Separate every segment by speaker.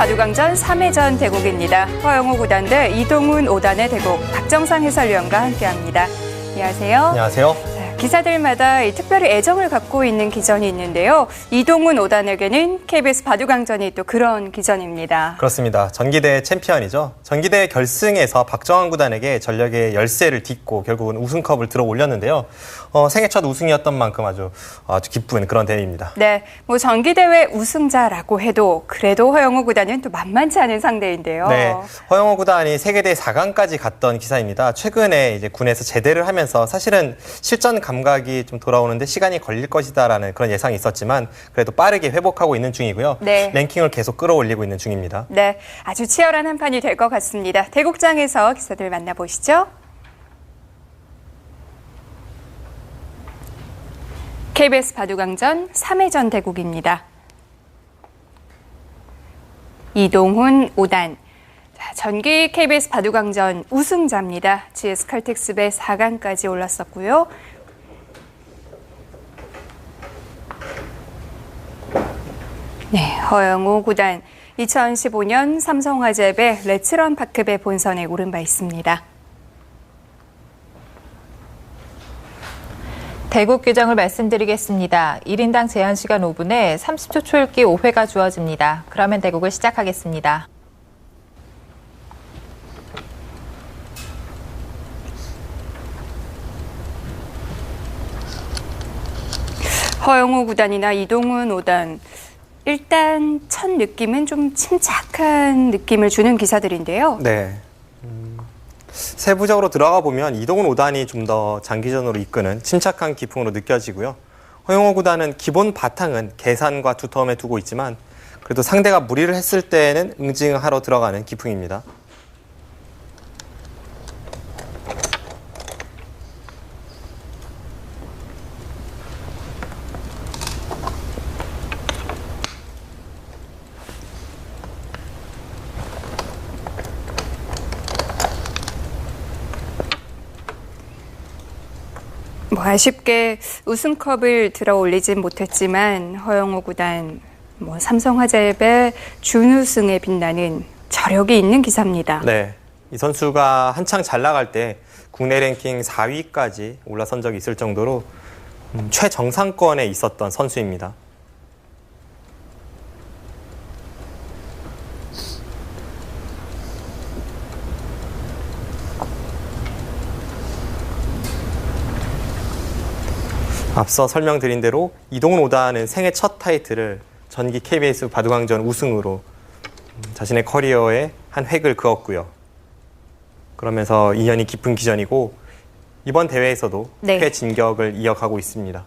Speaker 1: 바둑왕전 3회전 대국입니다. 허영우 구단 대 이동훈 5단의 대국, 박정상 해설위원과 함께합니다. 안녕하세요.
Speaker 2: 안녕하세요.
Speaker 1: 기사들마다 특별히 애정을 갖고 있는 기전이 있는데요. 이동훈 5단에게는 KBS 바둑왕전이 또 그런 기전입니다.
Speaker 2: 그렇습니다. 전기대 챔피언이죠. 전기대 결승에서 박정환 구단에게 전력의 열세를 딛고 결국은 우승컵을 들어 올렸는데요. 생애 첫 우승이었던 만큼 아주 기쁜 그런 대회입니다.
Speaker 1: 네, 뭐 전기대회 우승자라고 해도 그래도 허영우 구단은 또 만만치 않은 상대인데요.
Speaker 2: 네, 허영우 구단이 세계대 4강까지 갔던 기사입니다. 최근에 이제 군에서 제대를 하면서 사실은 실전 감각이 좀 돌아오는데 시간이 걸릴 것이다라는 그런 예상이 있었지만 그래도 빠르게 회복하고 있는 중이고요.
Speaker 1: 네.
Speaker 2: 랭킹을 계속 끌어올리고 있는 중입니다.
Speaker 1: 네, 아주 치열한 한판이 될 것 같습니다. 대국장에서 기사들 만나보시죠. KBS 바둑왕전 3회전 대국입니다. 이동훈 5단. 전기 KBS 바둑왕전 우승자입니다. GS 칼텍스배 4강까지 올랐었고요. 네, 허영우 9단. 2015년 삼성화재배 레츠런 파크배 본선에 오른 바 있습니다.
Speaker 3: 대국 규정을 말씀드리겠습니다. 1인당 제한 시간 5분에 30초 초읽기 5회가 주어집니다. 그러면 대국을 시작하겠습니다.
Speaker 1: 허영우 9단이나 이동훈 5단. 일단 첫 느낌은 좀 침착한 느낌을 주는 기사들인데요.
Speaker 2: 네. 세부적으로 들어가 보면 이동훈 5단이 좀 더 장기전으로 이끄는 침착한 기풍으로 느껴지고요. 허영우 구단은 기본 바탕은 계산과 두터움에 두고 있지만 그래도 상대가 무리를 했을 때는 응징하러 들어가는 기풍입니다.
Speaker 1: 아쉽게 우승컵을 들어 올리진 못했지만 허영우 구단 삼성화재배 준우승에 빛나는 저력이 있는 기사입니다.
Speaker 2: 네, 이 선수가 한창 잘 나갈 때 국내 랭킹 4위까지 올라선 적이 있을 정도로 최정상권에 있었던 선수입니다. 앞서 설명드린 대로 이동훈 5단은 생애 첫 타이틀을 전기 KBS 바둑왕전 우승으로 자신의 커리어에 한 획을 그었고요. 그러면서 인연이 깊은 기전이고 이번 대회에서도 패진격을 이어가고 있습니다.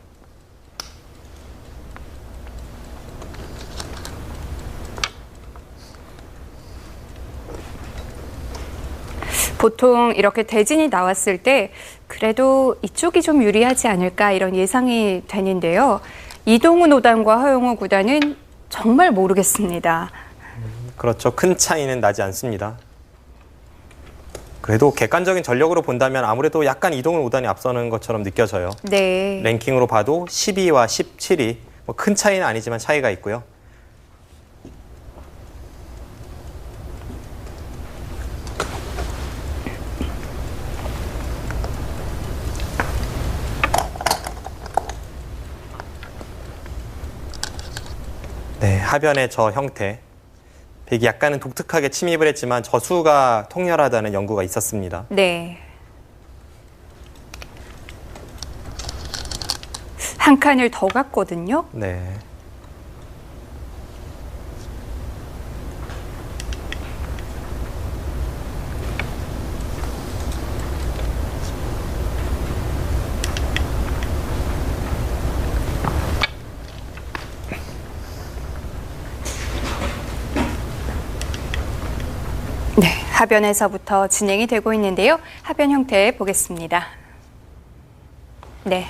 Speaker 1: 보통 이렇게 대진이 나왔을 때 그래도 이쪽이 좀 유리하지 않을까 이런 예상이 되는데요. 이동훈 5단과 허영우 9단은 정말 모르겠습니다.
Speaker 2: 그렇죠. 큰 차이는 나지 않습니다. 그래도 객관적인 전력으로 본다면 아무래도 약간 이동훈 5단이 앞서는 것처럼 느껴져요.
Speaker 1: 네.
Speaker 2: 랭킹으로 봐도 12와 17위 큰 차이는 아니지만 차이가 있고요. 네, 하변의 저 형태. 백이 약간은 독특하게 침입을 했지만 저수가 통렬하다는 연구가 있었습니다.
Speaker 1: 네. 한 칸을 더 갔거든요.
Speaker 2: 네.
Speaker 1: 네, 하변에서부터 진행이 되고 있는데요. 하변 형태 보겠습니다. 네.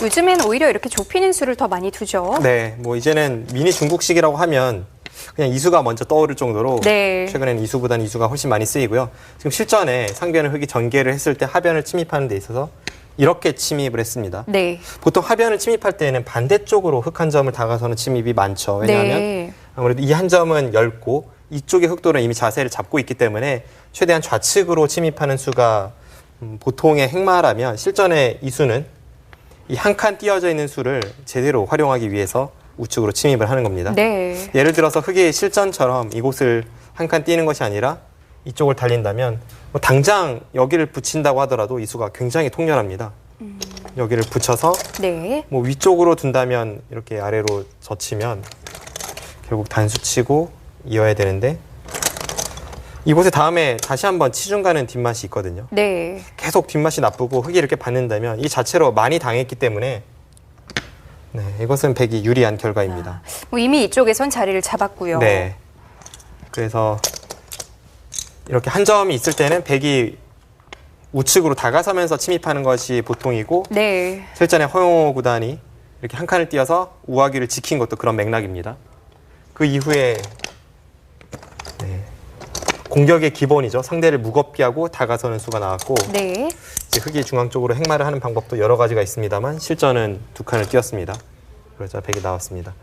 Speaker 1: 요즘엔 오히려 이렇게 좁히는 수를 더 많이 두죠.
Speaker 2: 네, 이제는 미니 중국식이라고 하면 그냥 이수가 먼저 떠오를 정도로 최근에는 이수보다는 이수가 훨씬 많이 쓰이고요. 지금 실전에 상변을 흙이 전개를 했을 때 하변을 침입하는 데 있어서 이렇게 침입을 했습니다.
Speaker 1: 네.
Speaker 2: 보통 하변을 침입할 때는 반대쪽으로 흙 한 점을 다가서는 침입이 많죠. 왜냐하면 아무래도 이 한 점은 얇고 이쪽의 흑돌은 이미 자세를 잡고 있기 때문에 최대한 좌측으로 침입하는 수가 보통의 행마라면 실전의 이 수는 이 한 칸 띄어져 있는 수를 제대로 활용하기 위해서 우측으로 침입을 하는 겁니다.
Speaker 1: 네.
Speaker 2: 예를 들어서 흑의 실전처럼 이곳을 한 칸 띄는 것이 아니라 이쪽을 달린다면 뭐 당장 여기를 붙인다고 하더라도 이 수가 굉장히 통렬합니다. 여기를 붙여서
Speaker 1: 네.
Speaker 2: 뭐 위쪽으로 둔다면 이렇게 아래로 젖히면 결국 단수치고 이어야 되는데 이곳에 다음에 다시 한번 치중 가는 뒷맛이 있거든요.
Speaker 1: 네.
Speaker 2: 계속 뒷맛이 나쁘고 흑이 이렇게 받는다면 이 자체로 많이 당했기 때문에 네, 이것은 백이 유리한 결과입니다.
Speaker 1: 뭐 이미 이쪽에선 자리를 잡았고요.
Speaker 2: 네. 그래서 이렇게 한 점이 있을 때는 백이 우측으로 다가서면서 침입하는 것이 보통이고
Speaker 1: 네.
Speaker 2: 실전에 허용호 구단이 이렇게 한 칸을 띄어서 우하기를 지킨 것도 그런 맥락입니다. 그 이후에 네, 공격의 기본이죠. 상대를 무겁게 하고 다가서는 수가 나왔고
Speaker 1: 네.
Speaker 2: 이제 흑이 중앙 쪽으로 행마를 하는 방법도 여러 가지가 있습니다만 실전은 두 칸을 띄었습니다. 그래서 백이 나왔습니다.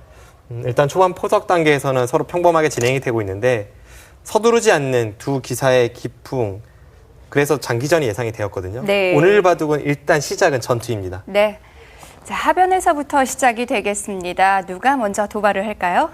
Speaker 2: 일단 초반 포석 단계에서는 서로 평범하게 진행이 되고 있는데 서두르지 않는 두 기사의 기풍, 그래서 장기전이 예상이 되었거든요.
Speaker 1: 네.
Speaker 2: 오늘 바둑은 일단 시작은 전투입니다.
Speaker 1: 네. 자, 하변에서부터 시작이 되겠습니다. 누가 먼저 도발을 할까요?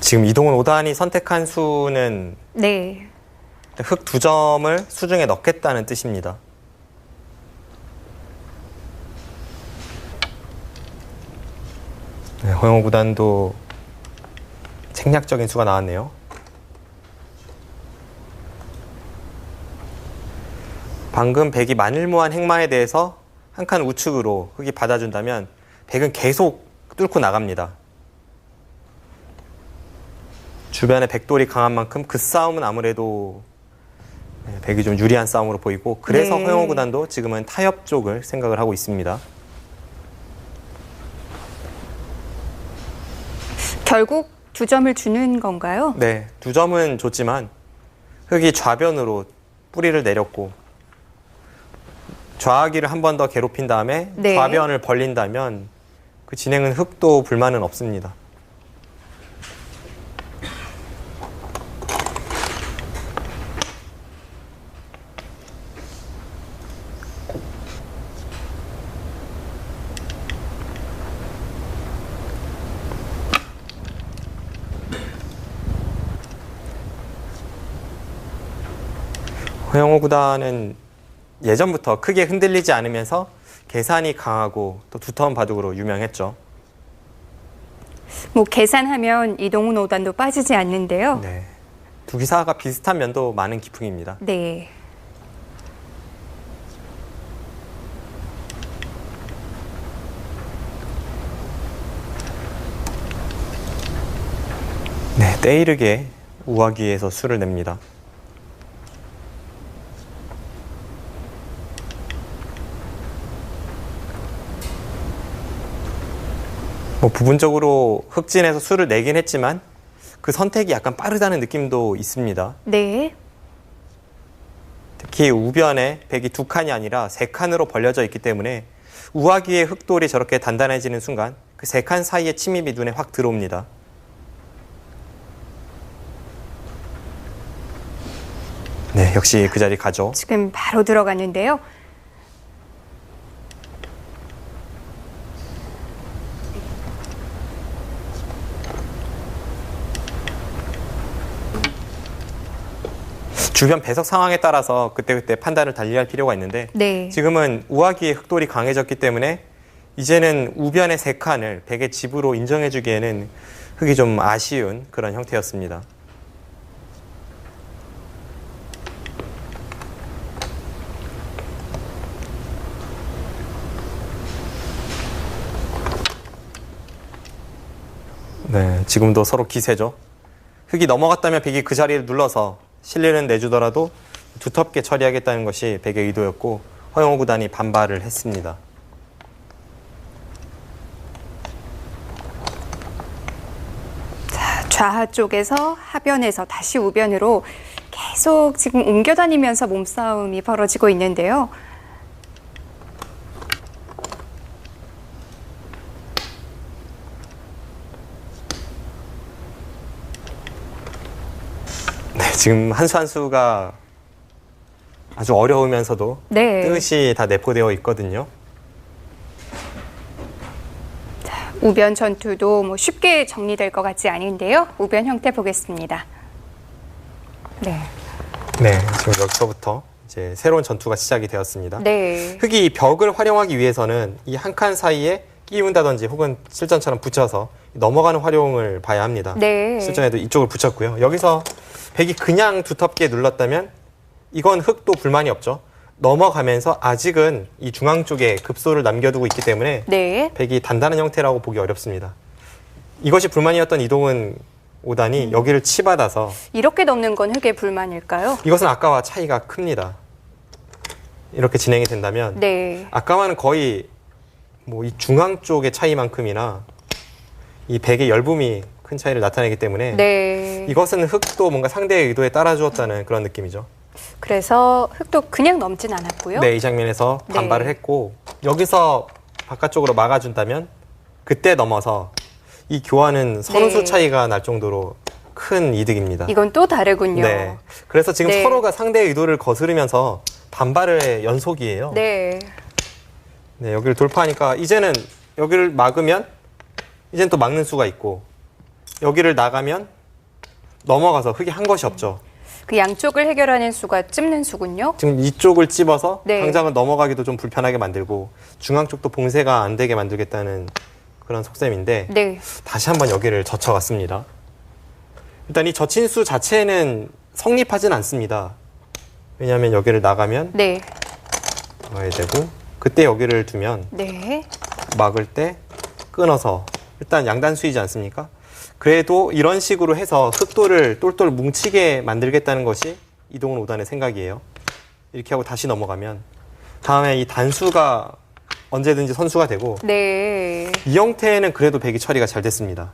Speaker 2: 지금 이동훈 5단이 선택한 수는
Speaker 1: 네.
Speaker 2: 흑 2점을 수중에 넣겠다는 뜻입니다. 네, 허영호 구단도 생략적인 수가 나왔네요. 방금 백이 만일무한 행마에 대해서 한 칸 우측으로 흑이 받아준다면 백은 계속 뚫고 나갑니다. 주변에 백돌이 강한 만큼 그 싸움은 아무래도 백이 좀 유리한 싸움으로 보이고 그래서
Speaker 1: 네.
Speaker 2: 허영호 구단도 지금은 타협 쪽을 생각을 하고 있습니다.
Speaker 1: 결국 2점을 주는 건가요?
Speaker 2: 네, 2점은 줬지만 흑이 좌변으로 뿌리를 내렸고 좌하기를 한 번 더 괴롭힌 다음에
Speaker 1: 네.
Speaker 2: 좌변을 벌린다면 그 진행은 흑도 불만은 없습니다. 허영호 구단은 예전부터 크게 흔들리지 않으면서 계산이 강하고 또 두터운 바둑으로 유명했죠.
Speaker 1: 뭐 계산하면 이동훈 5단도 빠지지 않는데요.
Speaker 2: 네, 두 기사가 비슷한 면도 많은 기풍입니다.
Speaker 1: 네.
Speaker 2: 네, 때이르게 우하기에서 수를 냅니다. 뭐 부분적으로 흑진에서 수를 내긴 했지만 그 선택이 약간 빠르다는 느낌도 있습니다.
Speaker 1: 네.
Speaker 2: 특히 우변에 백이 2칸이 아니라 3칸으로 벌려져 있기 때문에 우하기의 흑돌이 저렇게 단단해지는 순간 그 3칸 사이의 침입이 눈에 확 들어옵니다. 네, 역시 그 자리 가죠.
Speaker 1: 지금 바로 들어갔는데요.
Speaker 2: 주변 배석 상황에 따라서 그때그때 판단을 달리할 필요가 있는데
Speaker 1: 네.
Speaker 2: 지금은 우하기의 흑돌이 강해졌기 때문에 이제는 우변의 3칸을 백의 집으로 인정해주기에는 흑이 좀 아쉬운 그런 형태였습니다. 네, 지금도 서로 기세죠. 흑이 넘어갔다면 백이 그 자리를 눌러서 실리는 내주더라도 두텁게 처리하겠다는 것이 백의 의도였고 허영호 구단이 반발을 했습니다.
Speaker 1: 좌하 쪽에서 하변에서 다시 우변으로 계속 지금 옮겨 다니면서 몸싸움이 벌어지고 있는데요.
Speaker 2: 네, 지금 한 수 한 수가 아주 어려우면서도
Speaker 1: 네.
Speaker 2: 뜻이 다 내포되어 있거든요.
Speaker 1: 우변 전투도 뭐 쉽게 정리될 것 같지 않은데요. 우변 형태 보겠습니다. 네.
Speaker 2: 네, 지금 여기서부터 이제 새로운 전투가 시작이 되었습니다.
Speaker 1: 네.
Speaker 2: 흙이 이 벽을 활용하기 위해서는 이 한 칸 사이에 끼운다든지 혹은 실전처럼 붙여서 넘어가는 활용을 봐야 합니다.
Speaker 1: 네.
Speaker 2: 실전에도 이쪽을 붙였고요. 여기서 백이 그냥 두텁게 눌렀다면 이건 흙도 불만이 없죠. 넘어가면서 아직은 이 중앙 쪽에 급소를 남겨두고 있기 때문에
Speaker 1: 네.
Speaker 2: 백이 단단한 형태라고 보기 어렵습니다. 이것이 불만이었던 이동은 5단이 여기를 치받아서
Speaker 1: 이렇게 넘는 건 흙의 불만일까요?
Speaker 2: 이것은 아까와 차이가 큽니다. 이렇게 진행이 된다면
Speaker 1: 네.
Speaker 2: 아까와는 거의 뭐 이 중앙 쪽의 차이만큼이나 이 백의 열붐이 큰 차이를 나타내기 때문에
Speaker 1: 네.
Speaker 2: 이것은 흙도 뭔가 상대의 의도에 따라주었다는 그런 느낌이죠.
Speaker 1: 그래서 흙도 그냥 넘진 않았고요.
Speaker 2: 네, 이 장면에서
Speaker 1: 네.
Speaker 2: 반발을 했고 여기서 바깥쪽으로 막아준다면 그때 넘어서 이 교환은 선수
Speaker 1: 네.
Speaker 2: 차이가 날 정도로 큰 이득입니다.
Speaker 1: 이건 또 다르군요.
Speaker 2: 네, 그래서 지금
Speaker 1: 네.
Speaker 2: 서로가 상대의 의도를 거스르면서 반발의 연속이에요.
Speaker 1: 네.
Speaker 2: 네, 여기를 돌파하니까 이제는 여기를 막으면 이제는 또 막는 수가 있고 여기를 나가면 넘어가서 흙이 한 것이 없죠.
Speaker 1: 그 양쪽을 해결하는 수가 찝는 수군요.
Speaker 2: 지금 이쪽을 찝어서
Speaker 1: 네.
Speaker 2: 당장은 넘어가기도 좀 불편하게 만들고 중앙 쪽도 봉쇄가 안 되게 만들겠다는 그런 속셈인데
Speaker 1: 네.
Speaker 2: 다시 한번 여기를 젖혀갔습니다. 일단 이 젖힌 수 자체는 성립하진 않습니다. 왜냐하면 여기를 나가면
Speaker 1: 네.
Speaker 2: 막아야 되고 그때 여기를 두면
Speaker 1: 네.
Speaker 2: 막을 때 끊어서 일단 양단수이지 않습니까? 그래도 이런 식으로 해서 흑도를 똘똘 뭉치게 만들겠다는 것이 이동훈 5단의 생각이에요. 이렇게 하고 다시 넘어가면 다음에 이 단수가 언제든지 선수가 되고
Speaker 1: 네.
Speaker 2: 이 형태는 그래도 백이 처리가 잘 됐습니다.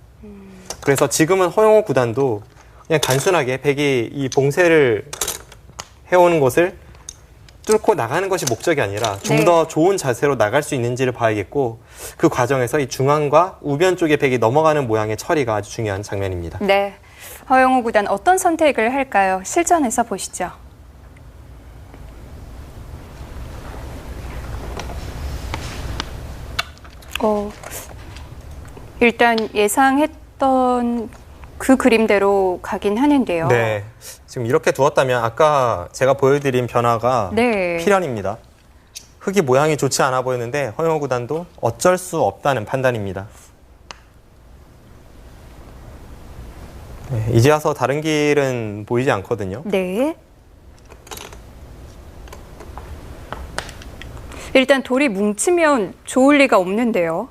Speaker 2: 그래서 지금은 허영호 구단도 그냥 단순하게 백이 이 봉쇄를 해오는 것을 뚫고 나가는 것이 목적이 아니라 좀
Speaker 1: 네.
Speaker 2: 더 좋은 자세로 나갈 수 있는지를 봐야겠고 그 과정에서 이 중앙과 우변 쪽의 백이 넘어가는 모양의 처리가 아주 중요한 장면입니다.
Speaker 1: 네. 허영호 구단 어떤 선택을 할까요? 실전에서 보시죠. 일단 예상했던 그 그림대로 가긴 하는데요.
Speaker 2: 네, 지금 이렇게 두었다면 아까 제가 보여드린 변화가
Speaker 1: 네.
Speaker 2: 필연입니다. 흙이 모양이 좋지 않아 보였는데 허영호 구단도 어쩔 수 없다는 판단입니다. 네, 이제 와서 다른 길은 보이지 않거든요.
Speaker 1: 네. 일단 돌이 뭉치면 좋을 리가 없는데요.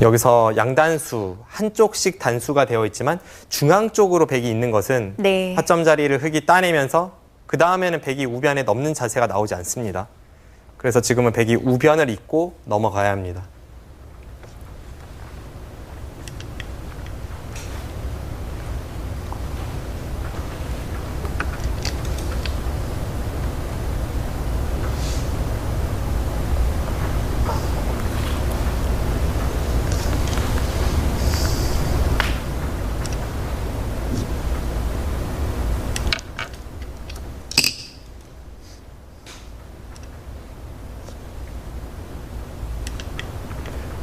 Speaker 2: 여기서 양단수, 한쪽씩 단수가 되어 있지만 중앙 쪽으로 백이 있는 것은
Speaker 1: 네.
Speaker 2: 하점 자리를 흙이 따내면서 그 다음에는 백이 우변에 넘는 자세가 나오지 않습니다. 그래서 지금은 백이 우변을 잇고 넘어가야 합니다.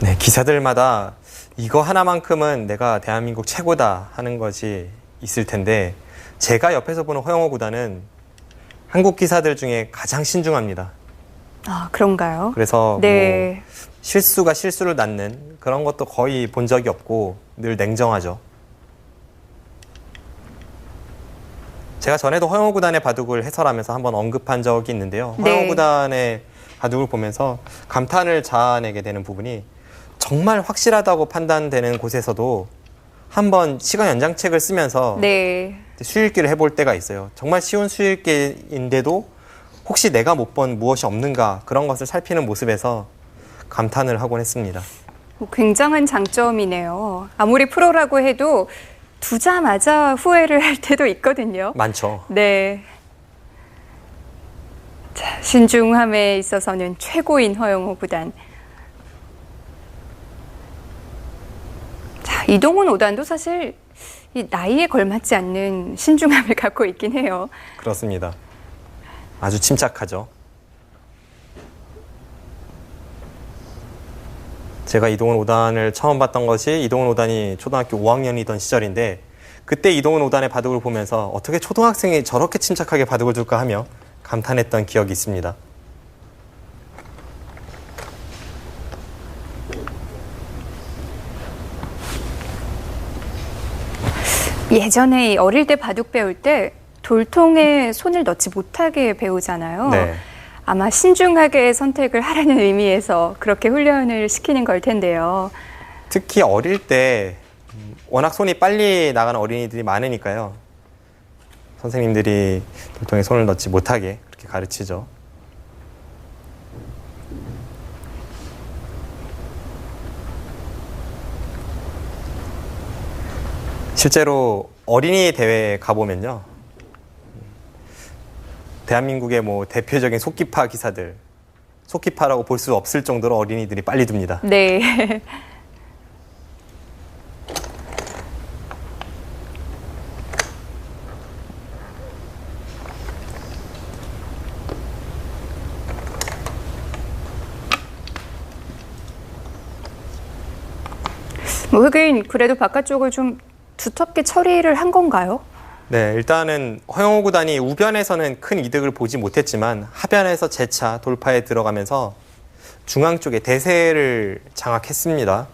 Speaker 2: 네, 기사들마다 이거 하나만큼은 내가 대한민국 최고다 하는 것이 있을 텐데 제가 옆에서 보는 허영호 구단은 한국 기사들 중에 가장 신중합니다.
Speaker 1: 아, 그런가요?
Speaker 2: 그래서
Speaker 1: 네.
Speaker 2: 뭐 실수가 실수를 낳는 그런 것도 거의 본 적이 없고 늘 냉정하죠. 제가 전에도 허영호 구단의 바둑을 해설하면서 한번 언급한 적이 있는데요.
Speaker 1: 네.
Speaker 2: 허영호 구단의 바둑을 보면서 감탄을 자아내게 되는 부분이 정말 확실하다고 판단되는 곳에서도 한번 시간 연장책을 쓰면서
Speaker 1: 네.
Speaker 2: 수읽기를 해볼 때가 있어요. 정말 쉬운 수읽기인데도 혹시 내가 못 본 무엇이 없는가 그런 것을 살피는 모습에서 감탄을 하곤 했습니다.
Speaker 1: 굉장한 장점이네요. 아무리 프로라고 해도 두자마자 후회를 할 때도 있거든요.
Speaker 2: 많죠.
Speaker 1: 네. 자, 신중함에 있어서는 최고인 허영호 구단. 자, 이동훈 5단도 사실 이 나이에 걸맞지 않는 신중함을 갖고 있긴 해요.
Speaker 2: 그렇습니다. 아주 침착하죠. 제가 이동훈 5단을 처음 봤던 것이 이동훈 5단이 초등학교 5학년이던 시절인데 그때 이동훈 5단의 바둑을 보면서 어떻게 초등학생이 저렇게 침착하게 바둑을 둘까 하며 감탄했던 기억이 있습니다.
Speaker 1: 예전에 어릴 때 바둑 배울 때 돌통에 손을 넣지 못하게 배우잖아요.
Speaker 2: 네.
Speaker 1: 아마 신중하게 선택을 하라는 의미에서 그렇게 훈련을 시키는 걸 텐데요.
Speaker 2: 특히 어릴 때 워낙 손이 빨리 나가는 어린이들이 많으니까요. 선생님들이 돌통에 손을 넣지 못하게 그렇게 가르치죠. 실제로 어린이 대회에 가보면요. 대한민국의 뭐 대표적인 속기파 기사들, 속기파라고 볼 수 없을 정도로 어린이들이 빨리 둡니다.
Speaker 1: 네. 뭐 흑인 그래도 바깥쪽을 좀 두텁게 처리를 한 건가요?
Speaker 2: 네, 일단은 허영호 구단이 우변에서는 큰 이득을 보지 못했지만 하변에서 재차 돌파에 들어가면서 중앙 쪽에 대세를 장악했습니다.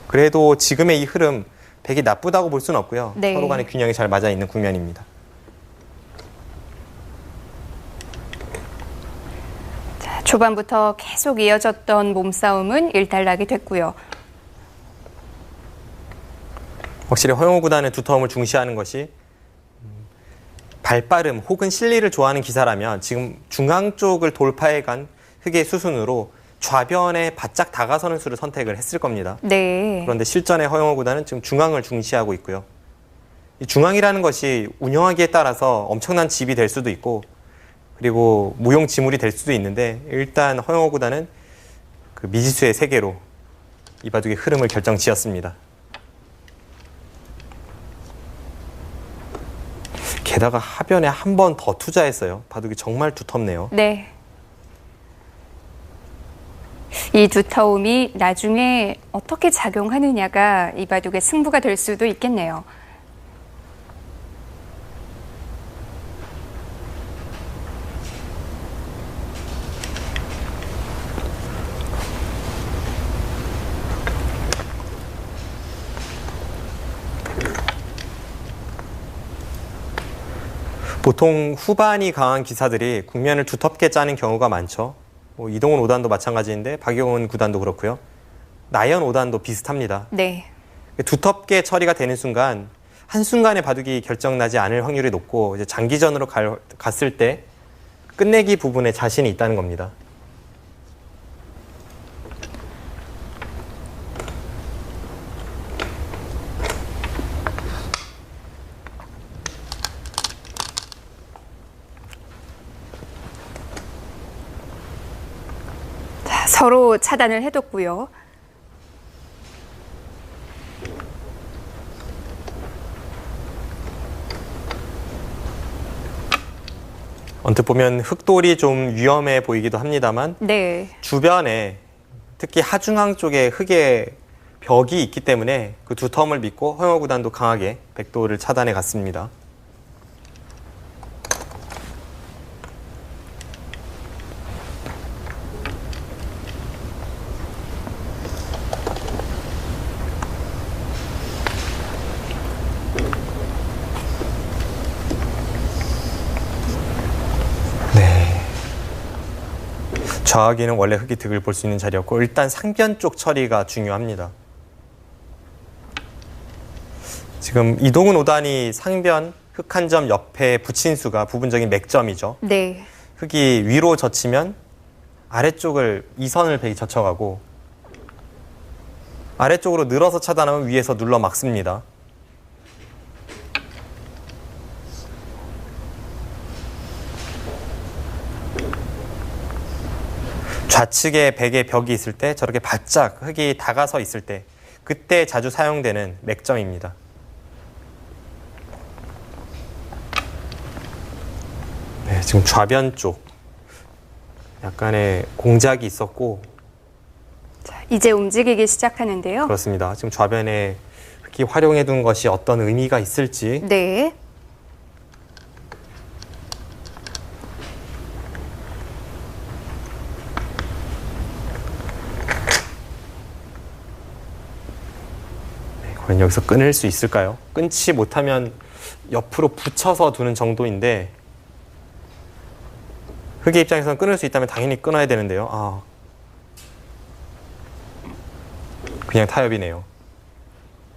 Speaker 2: 그래도 지금의 이 흐름 백이 나쁘다고 볼 수는 없고요.
Speaker 1: 네.
Speaker 2: 서로 간의 균형이 잘 맞아 있는 국면입니다.
Speaker 1: 자, 초반부터 계속 이어졌던 몸싸움은 일단락이 됐고요.
Speaker 2: 확실히 허영호 구단은 두터움을 중시하는 것이 발빠름 혹은 실리를 좋아하는 기사라면 지금 중앙 쪽을 돌파해 간 흑의 수순으로 좌변에 바짝 다가서는 수를 선택을 했을 겁니다.
Speaker 1: 네.
Speaker 2: 그런데 실전의 허영호 구단은 지금 중앙을 중시하고 있고요. 이 중앙이라는 것이 운영하기에 따라서 엄청난 집이 될 수도 있고 그리고 무용지물이 될 수도 있는데 일단 허영호 구단은 그 미지수의 세계로 이 바둑의 흐름을 결정지었습니다. 게다가 하변에 한 번 더 투자했어요. 바둑이 정말 두텁네요.
Speaker 1: 네. 이 두터움이 나중에 어떻게 작용하느냐가 이 바둑의 승부가 될 수도 있겠네요.
Speaker 2: 보통 후반이 강한 기사들이 국면을 두텁게 짜는 경우가 많죠. 뭐 이동훈 5단도 마찬가지인데 박용훈 9단도 그렇고요. 나연 5단도 비슷합니다.
Speaker 1: 네.
Speaker 2: 두텁게 처리가 되는 순간 한순간에 바둑이 결정나지 않을 확률이 높고 이제 장기전으로 갔을 때 끝내기 부분에 자신이 있다는 겁니다.
Speaker 1: 자, 서로 차단을 해뒀고요.
Speaker 2: 언뜻 보면 흑돌이 좀 위험해 보이기도 합니다만
Speaker 1: 네.
Speaker 2: 주변에 특히 하중앙 쪽에 흑의 벽이 있기 때문에 그 두터움을 믿고 허영호 구단도 강하게 백도를 차단해 갔습니다. 좌하기는 원래 흑이 득을 볼 수 있는 자리였고 일단 상변 쪽 처리가 중요합니다. 지금 이동훈 5단이 상변 흙 한 점 옆에 붙인 수가 부분적인 맥점이죠.
Speaker 1: 네.
Speaker 2: 흙이 위로 젖히면 아래쪽을 2선을 백이 젖혀가고 아래쪽으로 늘어서 차단하면 위에서 눌러 막습니다. 좌측에 백의 벽이 있을 때 저렇게 바짝 흙이 다가서 있을 때 그때 자주 사용되는 맥점입니다. 네, 지금 좌변 쪽 약간의 공작이 있었고
Speaker 1: 자, 이제 움직이기 시작하는데요.
Speaker 2: 그렇습니다. 지금 좌변에 흙이 활용해 둔 것이 어떤 의미가 있을지
Speaker 1: 네.
Speaker 2: 과연 여기서 끊을 수 있을까요? 끊지 못하면 옆으로 붙여서 두는 정도인데 흙의 입장에서는 끊을 수 있다면 당연히 끊어야 되는데요. 그냥 타협이네요.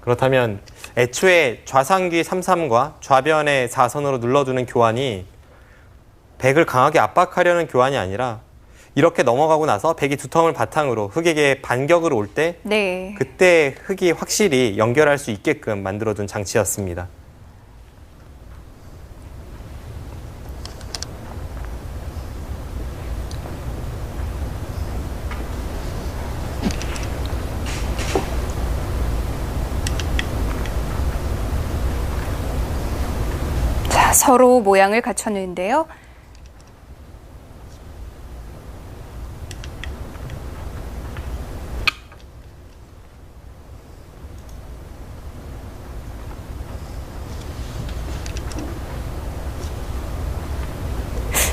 Speaker 2: 그렇다면 애초에 좌상귀 33과 좌변의 4선으로 눌러주는 교환이 백을 강하게 압박하려는 교환이 아니라 이렇게 넘어가고 나서 백이 두텀을 바탕으로 흙에게 반격으로 올 때
Speaker 1: 네.
Speaker 2: 그때 흙이 확실히 연결할 수 있게끔 만들어둔 장치였습니다.
Speaker 1: 자, 서로 모양을 갖췄는데요.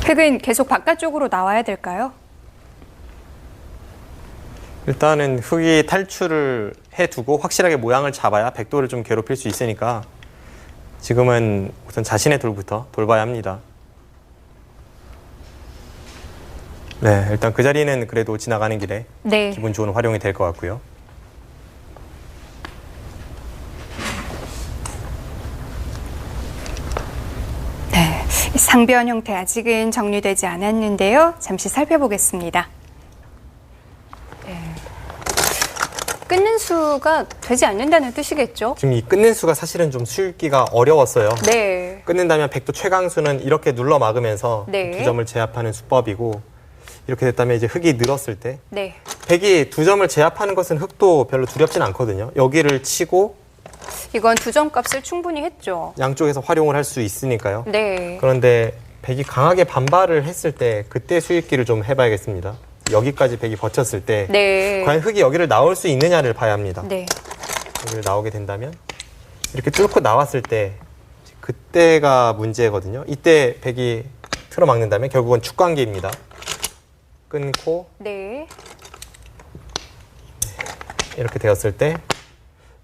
Speaker 1: 흙은 계속 바깥쪽으로 나와야 될까요?
Speaker 2: 일단은 흙이 탈출을 해두고 확실하게 모양을 잡아야 백도를 좀 괴롭힐 수 있으니까 지금은 우선 자신의 돌부터 돌봐야 합니다. 네, 일단 그 자리는 그래도 지나가는 길에
Speaker 1: 네.
Speaker 2: 기분 좋은 활용이 될 것 같고요.
Speaker 1: 네. 상변 형태 아직은 정리되지 않았는데요. 잠시 살펴보겠습니다. 네. 끊는 수가 되지 않는다는 뜻이겠죠?
Speaker 2: 지금 이 끊는 수가 사실은 좀 수읽기가 어려웠어요.
Speaker 1: 네.
Speaker 2: 끊는다면 백도 최강수는 이렇게 눌러 막으면서
Speaker 1: 네.
Speaker 2: 두 점을 제압하는 수법이고 이렇게 됐다면 이제 흙이 늘었을 때
Speaker 1: 네.
Speaker 2: 백이 두 점을 제압하는 것은 흙도 별로 두렵진 않거든요. 여기를 치고
Speaker 1: 이건 두 점 값을 충분히 했죠.
Speaker 2: 양쪽에서 활용을 할 수 있으니까요.
Speaker 1: 네.
Speaker 2: 그런데 백이 강하게 반발을 했을 때 그때 수익기를 좀 해봐야겠습니다. 여기까지 백이 버텼을 때
Speaker 1: 네.
Speaker 2: 과연 흙이 여기를 나올 수 있느냐를 봐야 합니다.
Speaker 1: 네.
Speaker 2: 여기를 나오게 된다면 이렇게 뚫고 나왔을 때 그때가 문제거든요. 이때 백이 틀어막는다면 결국은 축관계입니다. 끊고
Speaker 1: 네.
Speaker 2: 이렇게 되었을 때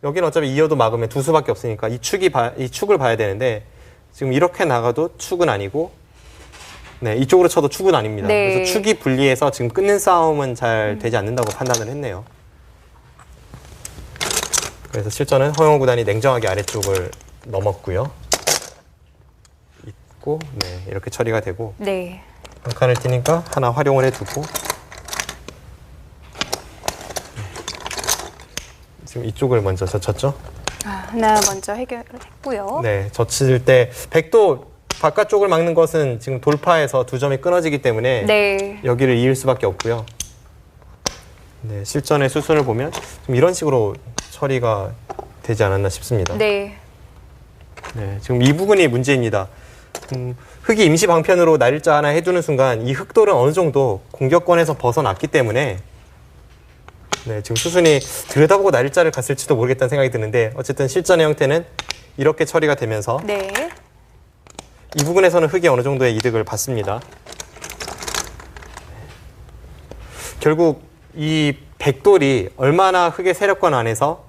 Speaker 2: 여기는 어차피 이어도 막으면 두 수밖에 없으니까 이 축을 봐야 되는데 지금 이렇게 나가도 축은 아니고 네, 이쪽으로 쳐도 축은 아닙니다.
Speaker 1: 네.
Speaker 2: 그래서 축이 불리해서 지금 끊는 싸움은 잘 되지 않는다고 판단을 했네요. 그래서 실전은 허영호 구단이 냉정하게 아래쪽을 넘었고요. 있고 네, 이렇게 처리가 되고
Speaker 1: 네.
Speaker 2: 한 칸을 띄니까 하나 활용을 해두고 지금 이쪽을 먼저 젖혔죠.
Speaker 1: 하나 먼저 해결했고요.
Speaker 2: 네, 젖힐 때 백도 바깥쪽을 막는 것은 지금 돌파해서 두 점이 끊어지기 때문에
Speaker 1: 네.
Speaker 2: 여기를 이을 수밖에 없고요. 네, 실전의 수순을 보면 좀 이런 식으로 처리가 되지 않았나 싶습니다.
Speaker 1: 네.
Speaker 2: 네, 지금 이 부분이 문제입니다. 흙이 임시 방편으로 날일자 하나 해두는 순간 이 흙돌은 어느 정도 공격권에서 벗어났기 때문에 네, 지금 수순이 들여다보고 날일자를 갔을지도 모르겠다는 생각이 드는데 어쨌든 실전의 형태는 이렇게 처리가 되면서
Speaker 1: 네.
Speaker 2: 이 부분에서는 흙이 어느 정도의 이득을 받습니다. 결국 이 백돌이 얼마나 흙의 세력권 안에서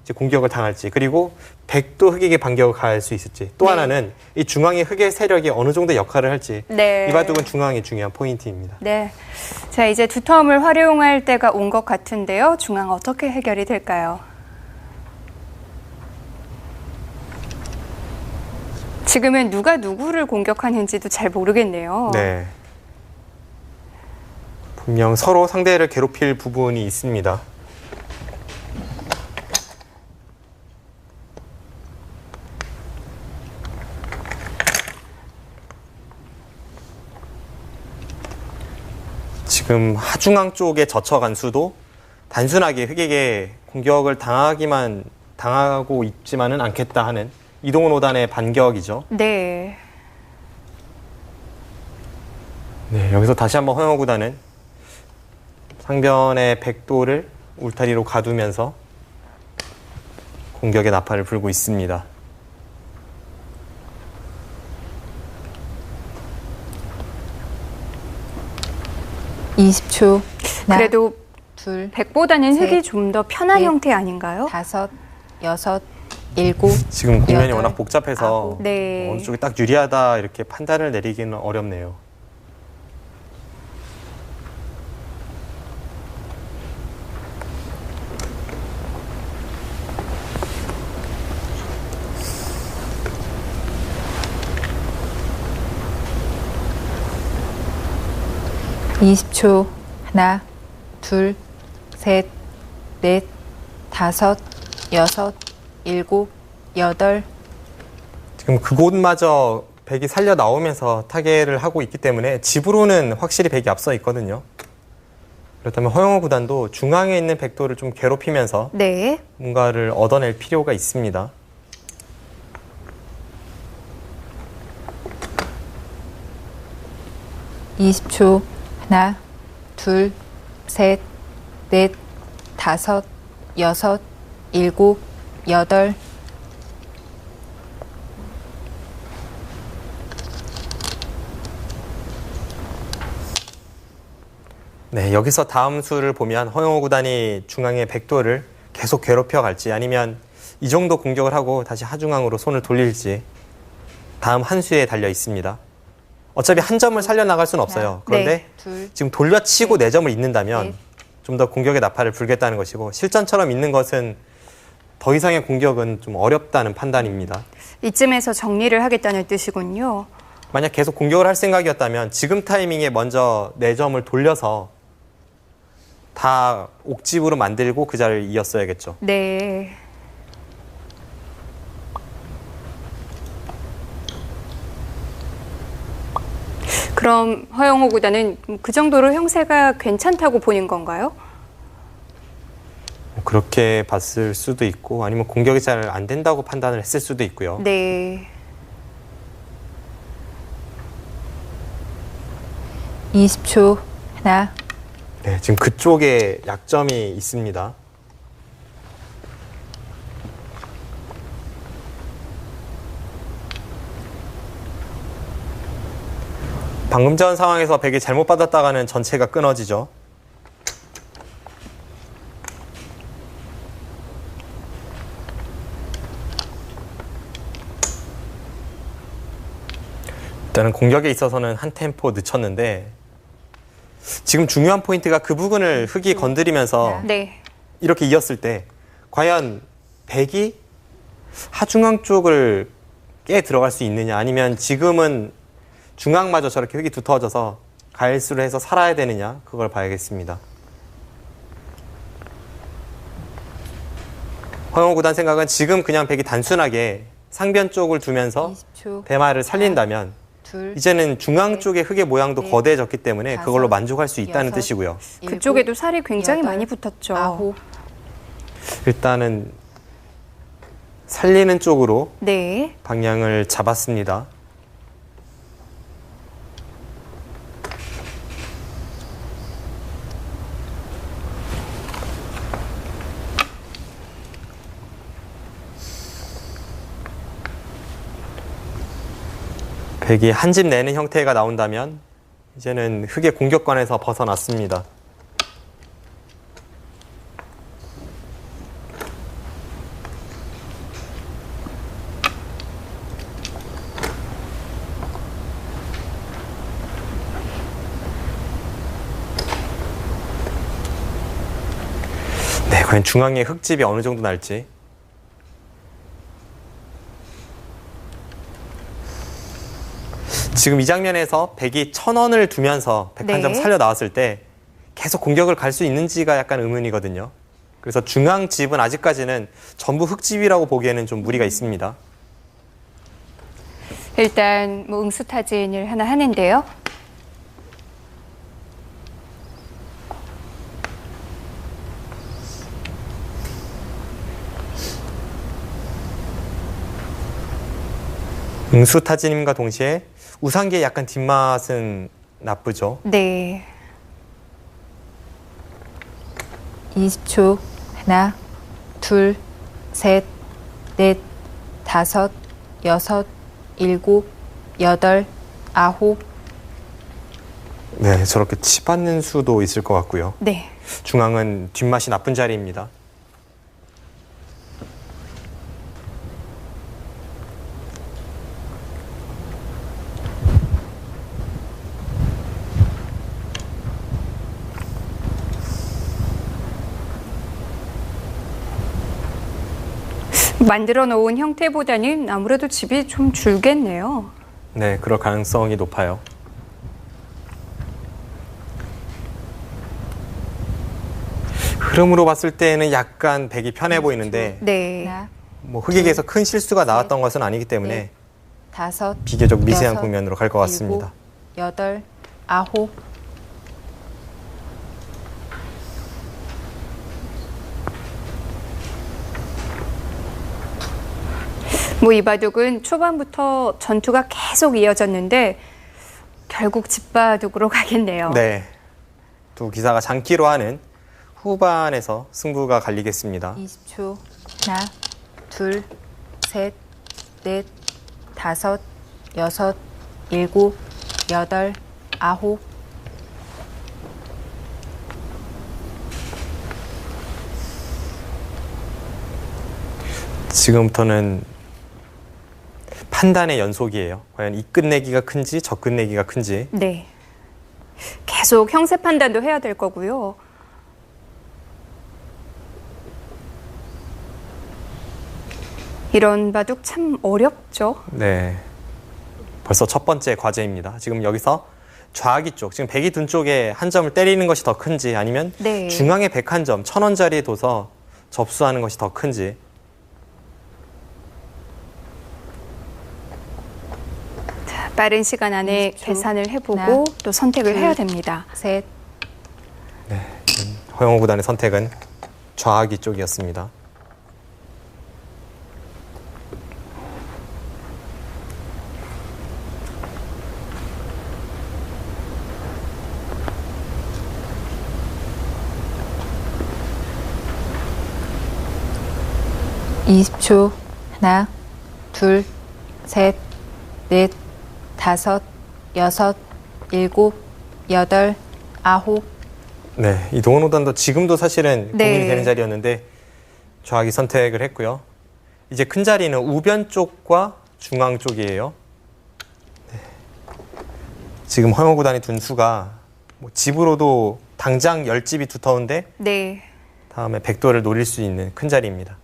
Speaker 2: 이제 공격을 당할지 그리고 백도 흙에게 반격을 가할 수 있을지 또
Speaker 1: 네.
Speaker 2: 하나는 이 중앙의 흙의 세력이 어느 정도 역할을 할지
Speaker 1: 네.
Speaker 2: 이 바둑은 중앙이 중요한 포인트입니다.
Speaker 1: 네. 자, 이제 두 텀을 활용할 때가 온 것 같은데요. 중앙 어떻게 해결이 될까요? 지금은 누가 누구를 공격하는지도 잘 모르겠네요.
Speaker 2: 네. 분명 서로 상대를 괴롭힐 부분이 있습니다. 지금 하중앙 쪽에 젖혀간 수도 단순하게 흑에게 공격을 당하고 있지만은 않겠다 하는 이동훈 5단의 반격이죠.
Speaker 1: 네.
Speaker 2: 네, 여기서 다시 한번 허영호 구단은 상변의 백도를 울타리로 가두면서 공격의 나팔을 불고 있습니다.
Speaker 3: (20초) 하나,
Speaker 1: 그래도
Speaker 3: 둘,
Speaker 1: 백보다는
Speaker 3: 셋,
Speaker 1: 흑이 좀 더 편한
Speaker 3: 넷,
Speaker 1: 형태 아닌가요?
Speaker 3: 다섯, 여섯, 일곱.
Speaker 2: 지금 국면이
Speaker 3: 여덟,
Speaker 2: 워낙 복잡해서
Speaker 3: 아홉.
Speaker 1: 네.
Speaker 2: 어느 쪽이 딱 유리하다 이렇게 판단을 내리기는 어렵네요.
Speaker 3: (20초) 하나, 둘, 셋, 넷, 다섯, 여섯, 일곱, 여덟.
Speaker 2: 지금 그곳마저 백이 살려 나오면서 타겟을 하고 있기 때문에 집으로는 확실히 백이 앞서 있거든요. 그렇다면 허영호 구단도 중앙에 있는 백도를 좀 괴롭히면서
Speaker 1: 네.
Speaker 2: 뭔가를 얻어낼 필요가 있습니다.
Speaker 3: (20초) 하나, 둘, 셋, 넷, 다섯, 여섯, 일곱, 여덟.
Speaker 2: 네, 여기서 다음 수를 보면 허영호 구단이 중앙의 백도를 계속 괴롭혀 갈지 아니면 이 정도 공격을 하고 다시 하중앙으로 손을 돌릴지 다음 한 수에 달려 있습니다. 어차피 한 점을 살려나갈 수는 없어요. 그런데
Speaker 1: 네.
Speaker 3: 둘,
Speaker 2: 지금 돌려치고 네 점을 잇는다면
Speaker 3: 넷.
Speaker 2: 좀 더 공격의 나팔을 불겠다는 것이고 실전처럼 잇는 것은 더 이상의 공격은 좀 어렵다는 판단입니다.
Speaker 1: 이쯤에서 정리를 하겠다는 뜻이군요.
Speaker 2: 만약 계속 공격을 할 생각이었다면 지금 타이밍에 먼저 네 점을 돌려서 다 옥집으로 만들고 그 자리를 이었어야겠죠.
Speaker 1: 네. 그럼 허영호 구단은 그 정도로 형세가 괜찮다고 보는 건가요?
Speaker 2: 그렇게 봤을 수도 있고 아니면 공격이 잘 안 된다고 판단을 했을 수도 있고요.
Speaker 1: 네.
Speaker 3: (20초) 하나,
Speaker 2: 네, 지금 그쪽에 약점이 있습니다. 방금 전 상황에서 백이 잘못 받았다가는 전체가 끊어지죠. 일단은 공격에 있어서는 한 템포 늦췄는데 지금 중요한 포인트가 그 부분을 흑이 건드리면서
Speaker 1: 네.
Speaker 2: 이렇게 이었을 때 과연 백이 하중앙 쪽을 깨 들어갈 수 있느냐 아니면 지금은 중앙마저 저렇게 흑이 두터워져서 가일수를 해서 살아야 되느냐 그걸 봐야겠습니다. 허영호 구단 생각은 지금 그냥 백이 단순하게 상변 쪽을 두면서
Speaker 3: 20초.
Speaker 2: 대마를 살린다면
Speaker 3: 둘,
Speaker 2: 이제는 중앙
Speaker 3: 넷,
Speaker 2: 쪽의 흑의 모양도
Speaker 3: 넷,
Speaker 2: 거대해졌기 때문에
Speaker 3: 다섯,
Speaker 2: 그걸로 만족할 수 있다는
Speaker 3: 여섯,
Speaker 2: 뜻이고요.
Speaker 1: 그쪽에도
Speaker 3: 일곱,
Speaker 1: 살이 굉장히
Speaker 3: 여덟,
Speaker 1: 많이 붙었죠.
Speaker 3: 아홉.
Speaker 2: 일단은 살리는 쪽으로
Speaker 1: 네.
Speaker 2: 방향을 잡았습니다. 백이 한 집 내는 형태가 나온다면 이제는 흑의 공격권에서 벗어났습니다. 네, 과연 중앙에 흑집이 어느 정도 날지. 지금 이 장면에서 백이 1,000원을 두면서 백 한 점
Speaker 1: 네.
Speaker 2: 살려 나왔을 때 계속 공격을 갈 수 있는지가 약간 의문이거든요. 그래서 중앙 집은 아직까지는 전부 흙집이라고 보기에는 좀 무리가 있습니다.
Speaker 1: 일단 뭐 응수타진을 하나 하는데요.
Speaker 2: 응수타진임과 동시에 우상기의 약간 뒷맛은 나쁘죠.
Speaker 1: 네.
Speaker 3: 20초. 하나, 둘, 셋, 넷, 다섯, 여섯, 일곱, 여덟, 아홉.
Speaker 2: 네, 저렇게 치받는 수도 있을 것 같고요.
Speaker 1: 네.
Speaker 2: 중앙은 뒷맛이 나쁜 자리입니다.
Speaker 1: 만들어 놓은 형태보다는 아무래도 집이 좀 줄겠네요.
Speaker 2: 네, 그럴 가능성이 높아요. 흐름으로 봤을 때는 약간 백이 편해 보이는데
Speaker 1: 네.
Speaker 3: 하나,
Speaker 2: 뭐 흑에게서 큰 실수가 나왔던 것은 아니기 때문에
Speaker 3: 넷, 다섯,
Speaker 2: 비교적 미세한
Speaker 3: 여섯,
Speaker 2: 국면으로 갈 것 같습니다.
Speaker 3: 일곱, 여덟, 아홉.
Speaker 1: 뭐 이 바둑은 초반부터 전투가 계속 이어졌는데 결국 집바둑으로 가겠네요.
Speaker 2: 네, 두 기사가 장기로 하는 후반에서 승부가 갈리겠습니다.
Speaker 3: 20초. 하나, 둘, 셋, 넷, 다섯, 여섯, 일곱, 여덟, 아홉.
Speaker 2: 지금부터는 판단의 연속이에요. 과연 이 끝내기가 큰지 저 끝내기가 큰지.
Speaker 1: 네. 계속 형세 판단도 해야 될 거고요. 이런 바둑 참 어렵죠.
Speaker 2: 네, 벌써 첫 번째 과제입니다. 지금 여기서 좌기 쪽, 지금 백이 둔 쪽에 한 점을 때리는 것이 더 큰지 아니면
Speaker 1: 네.
Speaker 2: 중앙에 백 한 점, 1,000원짜리에 둬서 접수하는 것이 더 큰지.
Speaker 1: 빠른 시간 안에
Speaker 3: 20초.
Speaker 1: 계산을 해보고
Speaker 3: 하나,
Speaker 1: 또 선택을
Speaker 3: 둘,
Speaker 1: 해야 됩니다.
Speaker 3: 셋.
Speaker 2: 허영호 구단의 선택은 좌기 쪽이었습니다.
Speaker 3: 이십 초. 하나, 둘, 셋, 넷, 다섯, 여섯, 일곱, 여덟, 아홉.
Speaker 2: 네, 이동원 오단도 지금도 사실은
Speaker 1: 네.
Speaker 2: 고민이 되는 자리였는데 좌기 선택을 했고요. 이제 큰 자리는 우변 쪽과 중앙 쪽이에요. 네. 지금 허영호 구단이 둔 수가 뭐 집으로도 당장 10집이 두터운데
Speaker 1: 네.
Speaker 2: 다음에 백도를 노릴 수 있는 큰 자리입니다.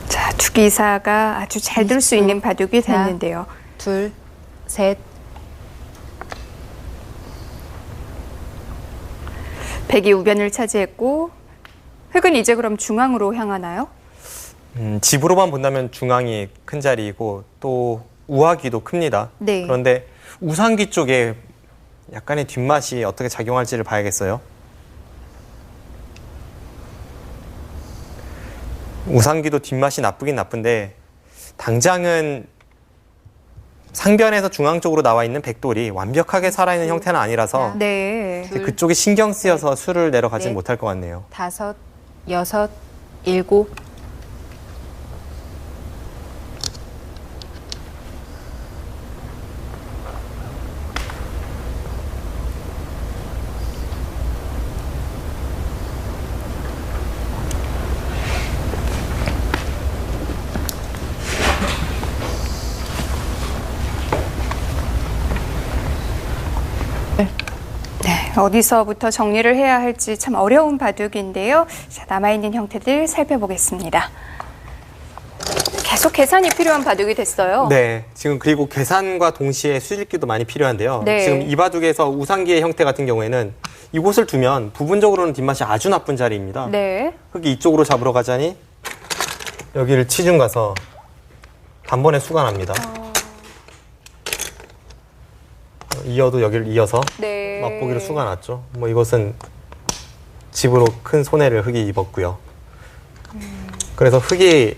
Speaker 1: 자, 두 기사가 아주 잘 둘 수 있는 바둑이
Speaker 3: 하나,
Speaker 1: 됐는데요.
Speaker 3: 둘, 셋.
Speaker 1: 백이 우변을 차지했고 흑은 이제 그럼 중앙으로 향하나요?
Speaker 2: 집으로만 본다면 중앙이 큰 자리이고 또 우하기도 큽니다.
Speaker 1: 네.
Speaker 2: 그런데 우상기 쪽에 약간의 뒷맛이 어떻게 작용할지를 봐야겠어요. 우상기도 뒷맛이 나쁘긴 나쁜데 당장은 상변에서 중앙 쪽으로 나와 있는 백돌이 완벽하게 살아있는 형태는 아니라서
Speaker 1: 네.
Speaker 3: 둘,
Speaker 2: 그쪽이 신경 쓰여서 수를 내려가진
Speaker 3: 넷.
Speaker 2: 못할 것 같네요.
Speaker 3: 다섯, 여섯, 일곱.
Speaker 1: 네. 어디서부터 정리를 해야 할지 참 어려운 바둑인데요. 자, 남아있는 형태들 살펴보겠습니다. 계속 계산이 필요한 바둑이 됐어요.
Speaker 2: 네, 지금 그리고 계산과 동시에 수질기도 많이 필요한데요.
Speaker 1: 네.
Speaker 2: 지금 이 바둑에서 우상기의 형태 같은 경우에는 이곳을 두면 부분적으로는 뒷맛이 아주 나쁜 자리입니다.
Speaker 1: 네.
Speaker 2: 흙이 이쪽으로 잡으러 가자니 여기를 치중 가서 단번에 수가 납니다. 이어도 여기를 이어서
Speaker 1: 네.
Speaker 2: 맛보기로 수가 났죠. 뭐 이것은 집으로 큰 손해를 흙이 입었고요. 그래서 흙이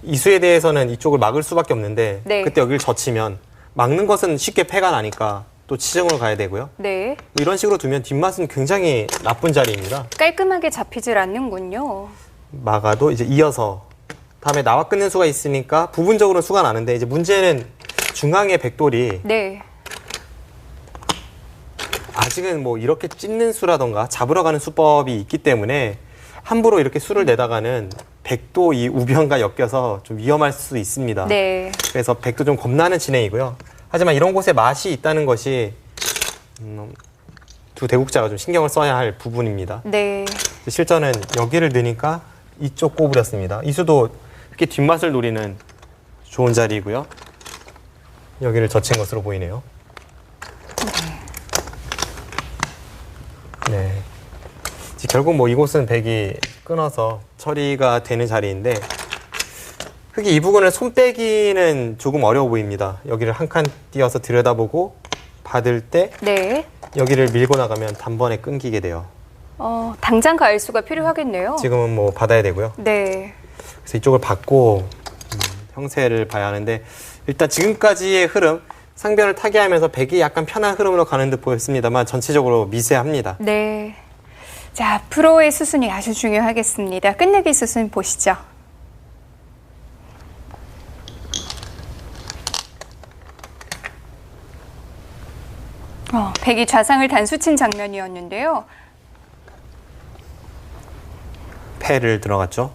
Speaker 2: 이수에 대해서는 이쪽을 막을 수밖에 없는데
Speaker 1: 네.
Speaker 2: 그때 여기를 젖히면 막는 것은 쉽게 패가 나니까 또 치중으로 가야 되고요.
Speaker 1: 네.
Speaker 2: 이런 식으로 두면 뒷맛은 굉장히 나쁜 자리입니다.
Speaker 1: 깔끔하게 잡히질 않는군요.
Speaker 2: 막아도 이제 이어서 다음에 나와 끊는 수가 있으니까 부분적으로 수가 나는데 이제 문제는 중앙의 백돌이
Speaker 1: 네.
Speaker 2: 아직은 뭐 이렇게 찢는 수라던가 잡으러 가는 수법이 있기 때문에 함부로 이렇게 수를 내다가는 백도 이 우변과 엮여서 좀 위험할 수 있습니다.
Speaker 1: 네.
Speaker 2: 그래서 백도 좀 겁나는 진행이고요. 하지만 이런 곳에 맛이 있다는 것이 두 대국자가 좀 신경을 써야 할 부분입니다.
Speaker 1: 네.
Speaker 2: 실전은 여기를 넣으니까 이쪽 꼬부렸습니다. 이 수도 이렇게 뒷맛을 노리는 좋은 자리이고요. 여기를 젖힌 것으로 보이네요. 네. 이제 결국 뭐 이곳은 백이 끊어서 처리가 되는 자리인데 흙이 이 부분을 손 빼기는 조금 어려워 보입니다. 여기를 한 칸 띄어서 들여다보고 받을 때
Speaker 1: 네.
Speaker 2: 여기를 밀고 나가면 단번에 끊기게 돼요.
Speaker 1: 당장 갈 수가 필요하겠네요.
Speaker 2: 지금은 뭐 받아야 되고요.
Speaker 1: 네.
Speaker 2: 그래서 이쪽을 받고 형세를 봐야 하는데 일단 지금까지의 흐름 상변을 타개하면서 백이 약간 편한 흐름으로 가는 듯 보였습니다만 전체적으로 미세합니다.
Speaker 1: 네. 자, 프로의 수순이 아주 중요하겠습니다. 끝내기 수순 보시죠. 백이 좌상을 단수 친 장면이었는데요.
Speaker 2: 패를 들어갔죠.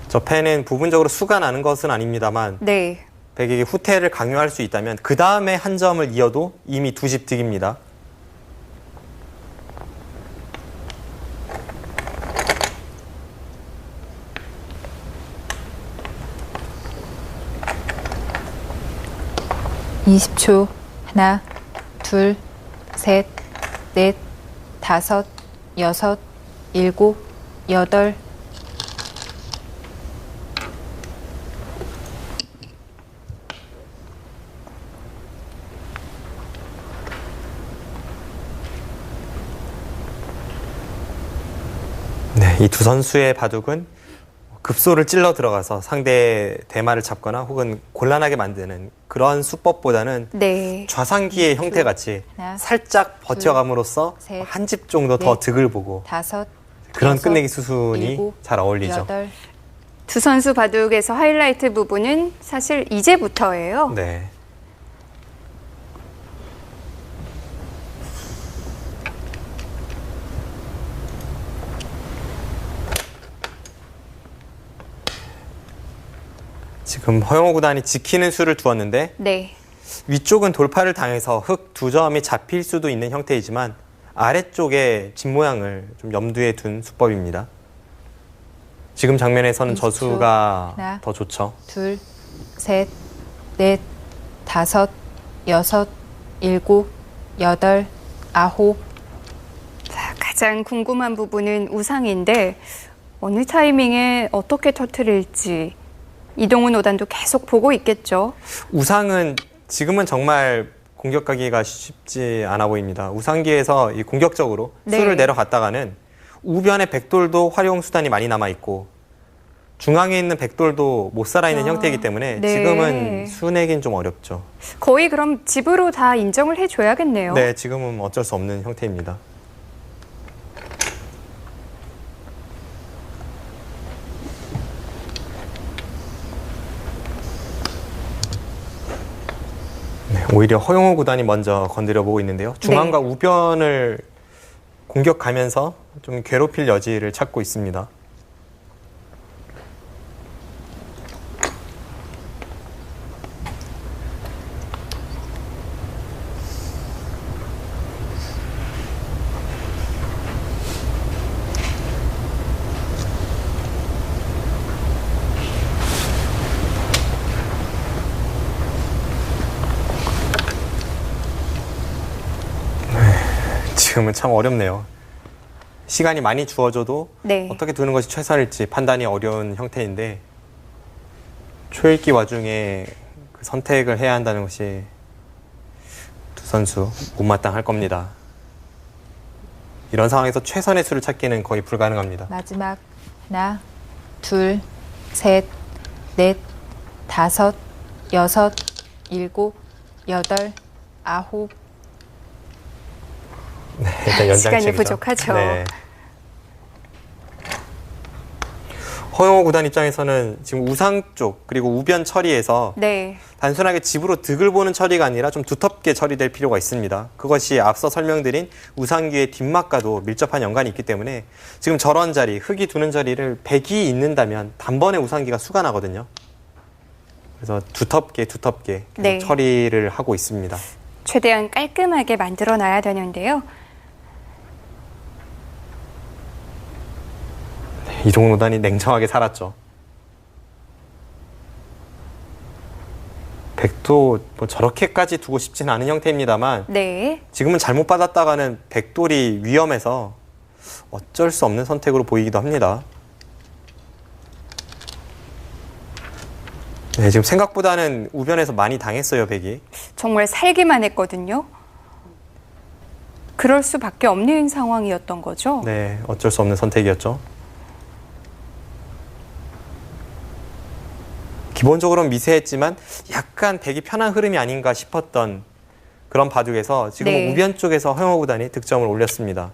Speaker 2: 저 패는 부분적으로 수가 나는 것은 아닙니다만
Speaker 1: 네.
Speaker 2: 백에게 후퇴를 강요할 수 있다면 그 다음에 한 점을 이어도 이미 두 집 득입니다.
Speaker 3: (20초) 하나, 둘, 셋, 넷, 다섯, 여섯, 일곱, 여덟.
Speaker 2: 네, 이 두 선수의 바둑은 급소를 찔러 들어가서 상대의 대마를 잡거나 혹은 곤란하게 만드는 그런 수법보다는
Speaker 1: 네.
Speaker 2: 좌상기의 형태같이
Speaker 3: 하나,
Speaker 2: 살짝 버텨감으로써
Speaker 3: 셋,
Speaker 2: 한 집 정도 더
Speaker 3: 넷,
Speaker 2: 득을 보고
Speaker 3: 다섯,
Speaker 2: 그런
Speaker 3: 여섯,
Speaker 2: 끝내기 수순이
Speaker 3: 일곱,
Speaker 2: 잘 어울리죠.
Speaker 3: 여덟.
Speaker 1: 두 선수 바둑에서 하이라이트 부분은 사실 이제부터예요.
Speaker 2: 네. 지금 허영호 구단이 지키는 수를 두었는데
Speaker 1: 네.
Speaker 2: 위쪽은 돌파를 당해서 흙 두 점이 잡힐 수도 있는 형태이지만 아래쪽에 집 모양을 좀 염두에 둔 수법입니다. 지금 장면에서는
Speaker 3: 20초.
Speaker 2: 저수가
Speaker 3: 하나.
Speaker 2: 더 좋죠.
Speaker 3: 둘, 셋, 넷, 다섯, 여섯, 일곱, 여덟, 아홉.
Speaker 1: 자, 가장 궁금한 부분은 우상인데 어느 타이밍에 어떻게 터뜨릴지 이동훈 5단도 계속 보고 있겠죠.
Speaker 2: 우상은 지금은 정말 공격하기가 쉽지 않아 보입니다. 우상기에서 이 공격적으로
Speaker 1: 네.
Speaker 2: 수를 내려갔다가는 우변의 백돌도 활용 수단이 많이 남아 있고 중앙에 있는 백돌도 못 살아있는 형태이기 때문에
Speaker 1: 네.
Speaker 2: 지금은 수 내긴 좀 어렵죠.
Speaker 1: 거의 그럼 집으로 다 인정을 해줘야겠네요.
Speaker 2: 네, 지금은 어쩔 수 없는 형태입니다. 네, 오히려 허용호 구단이 먼저 건드려 보고 있는데요. 중앙과 우변을 공격하면서 좀 괴롭힐 여지를 찾고 있습니다. 지금은 참 어렵네요. 시간이 많이 주어져도
Speaker 1: 네.
Speaker 2: 어떻게 두는 것이 최선일지 판단이 어려운 형태인데 초읽기 와중에 그 선택을 해야 한다는 것이 두 선수 못마땅할 겁니다. 이런 상황에서 최선의 수를 찾기는 거의 불가능합니다.
Speaker 3: 마지막 하나, 둘, 셋, 넷, 다섯, 여섯, 일곱, 여덟, 아홉.
Speaker 2: 네, 일단 연장책이죠.
Speaker 1: 시간이 부족하죠.
Speaker 2: 네. 허영호 구단 입장에서는 지금 우상 쪽 그리고 우변 처리에서
Speaker 1: 네.
Speaker 2: 단순하게 집으로 득을 보는 처리가 아니라 좀 두텁게 처리될 필요가 있습니다. 그것이 앞서 설명드린 우상기의 뒷막과도 밀접한 연관이 있기 때문에 지금 저런 자리, 흙이 두는 자리를 백이 있는다면 단번에 우상기가 수가 나거든요. 그래서 두텁게 계속
Speaker 1: 네.
Speaker 2: 처리를 하고 있습니다.
Speaker 1: 최대한 깔끔하게 만들어 놔야 되는데요.
Speaker 2: 이동훈 오단이 냉정하게 살았죠. 백도 뭐 저렇게까지 두고 싶진 않은 형태입니다만
Speaker 1: 네.
Speaker 2: 지금은 잘못 받았다가는 백돌이 위험해서 어쩔 수 없는 선택으로 보이기도 합니다. 네, 지금 생각보다는 우변에서 많이 당했어요, 백이.
Speaker 1: 정말 살기만 했거든요. 그럴 수밖에 없는 상황이었던 거죠.
Speaker 2: 네, 어쩔 수 없는 선택이었죠. 기본적으로는 미세했지만 약간 백이 편한 흐름이 아닌가 싶었던 그런 바둑에서 지금
Speaker 1: 네.
Speaker 2: 우변 쪽에서 허영호 구단이 득점을 올렸습니다.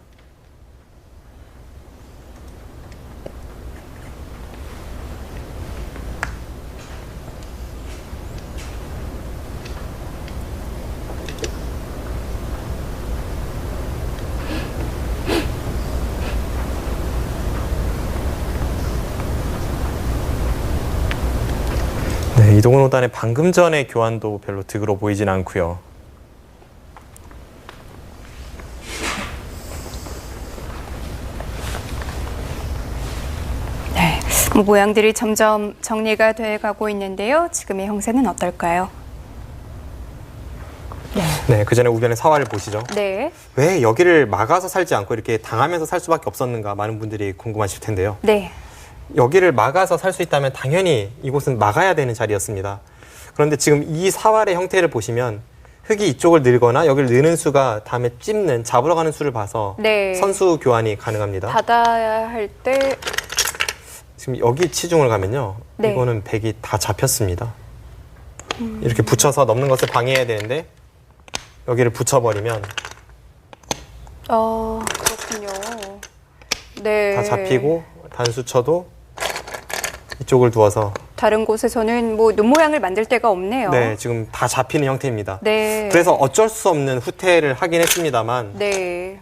Speaker 2: 네, 이동훈 오단의 방금 전의 교환도 별로 득으로 보이진 않고요.
Speaker 1: 네. 모양들이 점점 정리가 돼 가고 있는데요. 지금의 형세는 어떨까요?
Speaker 2: 네, 그 전에 우변의 사활을 보시죠.
Speaker 1: 네.
Speaker 2: 왜 여기를 막아서 살지 않고 이렇게 당하면서 살 수밖에 없었는가 많은 분들이 궁금하실 텐데요.
Speaker 1: 네.
Speaker 2: 여기를 막아서 살 수 있다면 당연히 이곳은 막아야 되는 자리였습니다. 그런데 지금 이 사활의 형태를 보시면 흙이 이쪽을 늘거나 여기를 느는 수가 다음에 찝는 잡으러 가는 수를 봐서
Speaker 1: 네.
Speaker 2: 선수 교환이 가능합니다.
Speaker 1: 받아야 할 때
Speaker 2: 지금 여기 치중을 가면요.
Speaker 1: 네.
Speaker 2: 이거는 백이 다 잡혔습니다. 이렇게 붙여서 넘는 것을 방해해야 되는데 여기를 붙여버리면
Speaker 1: 그렇군요. 네.
Speaker 2: 다 잡히고 단수 쳐도 이쪽을 두어서
Speaker 1: 다른 곳에서는 뭐 눈 모양을 만들 데가 없네요.
Speaker 2: 네, 지금 다 잡히는 형태입니다.
Speaker 1: 네.
Speaker 2: 그래서 어쩔 수 없는 후퇴를 하긴 했습니다만
Speaker 1: 네.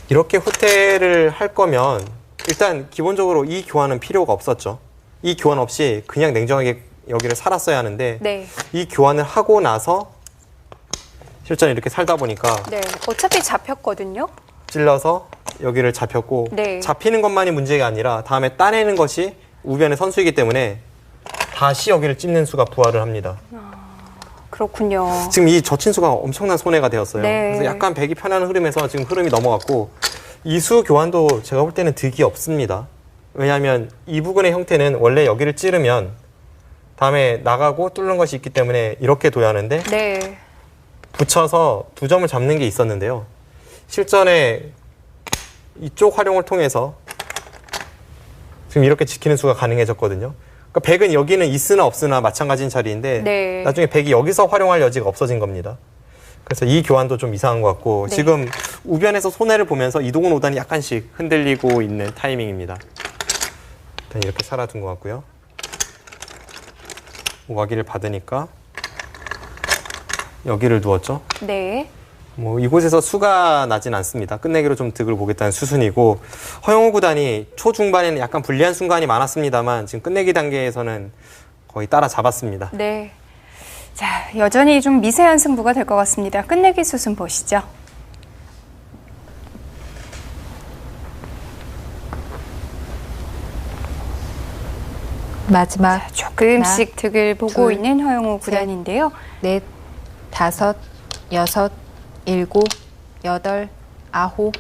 Speaker 2: 이렇게 후퇴를 할 거면 일단 기본적으로 이 교환은 필요가 없었죠. 이 교환 없이 그냥 냉정하게 여기를 살았어야 하는데
Speaker 1: 네.
Speaker 2: 이 교환을 하고 나서 실전에 이렇게 살다 보니까
Speaker 1: 네. 어차피 잡혔거든요.
Speaker 2: 찔러서 여기를 잡혔고
Speaker 1: 네.
Speaker 2: 잡히는 것만이 문제가 아니라 다음에 따내는 것이 우변의 선수이기 때문에 다시 여기를 찝는 수가 부활을 합니다.
Speaker 1: 그렇군요.
Speaker 2: 지금 이 젖힌수가 엄청난 손해가 되었어요.
Speaker 1: 네.
Speaker 2: 그래서 약간 백이 편한 흐름에서 지금 흐름이 넘어갔고 이수 교환도 제가 볼 때는 득이 없습니다. 왜냐하면 이 부분의 형태는 원래 여기를 찌르면 다음에 나가고 뚫는 것이 있기 때문에 이렇게 둬야 하는데
Speaker 1: 네.
Speaker 2: 붙여서 두 점을 잡는 게 있었는데요. 실전에 이쪽 활용을 통해서 지금 이렇게 지키는 수가 가능해졌거든요. 그러니까 백은 여기는 있으나 없으나 마찬가지인 자리인데
Speaker 1: 네.
Speaker 2: 나중에 백이 여기서 활용할 여지가 없어진 겁니다. 그래서 이 교환도 좀 이상한 것 같고
Speaker 1: 네.
Speaker 2: 지금 우변에서 손해를 보면서 이동훈 오단이 약간씩 흔들리고 있는 타이밍입니다. 일단 이렇게 살아둔 것 같고요. 오가기를 받으니까 여기를 두었죠.
Speaker 1: 네.
Speaker 2: 뭐 이곳에서 수가 나진 않습니다. 끝내기로 좀 득을 보겠다는 수순이고 허영호 구단이 초중반에는 약간 불리한 순간이 많았습니다만 지금 끝내기 단계에서는 거의 따라잡았습니다.
Speaker 1: 네. 자, 여전히 좀 미세한 승부가 될 것 같습니다. 끝내기 수순 보시죠.
Speaker 3: 마지막
Speaker 1: 조금씩 득을 보고
Speaker 3: 둘,
Speaker 1: 있는 허영호
Speaker 3: 셋.
Speaker 1: 구단인데요.
Speaker 3: 넷, 다섯, 여섯, 일곱, 여덟, 아홉.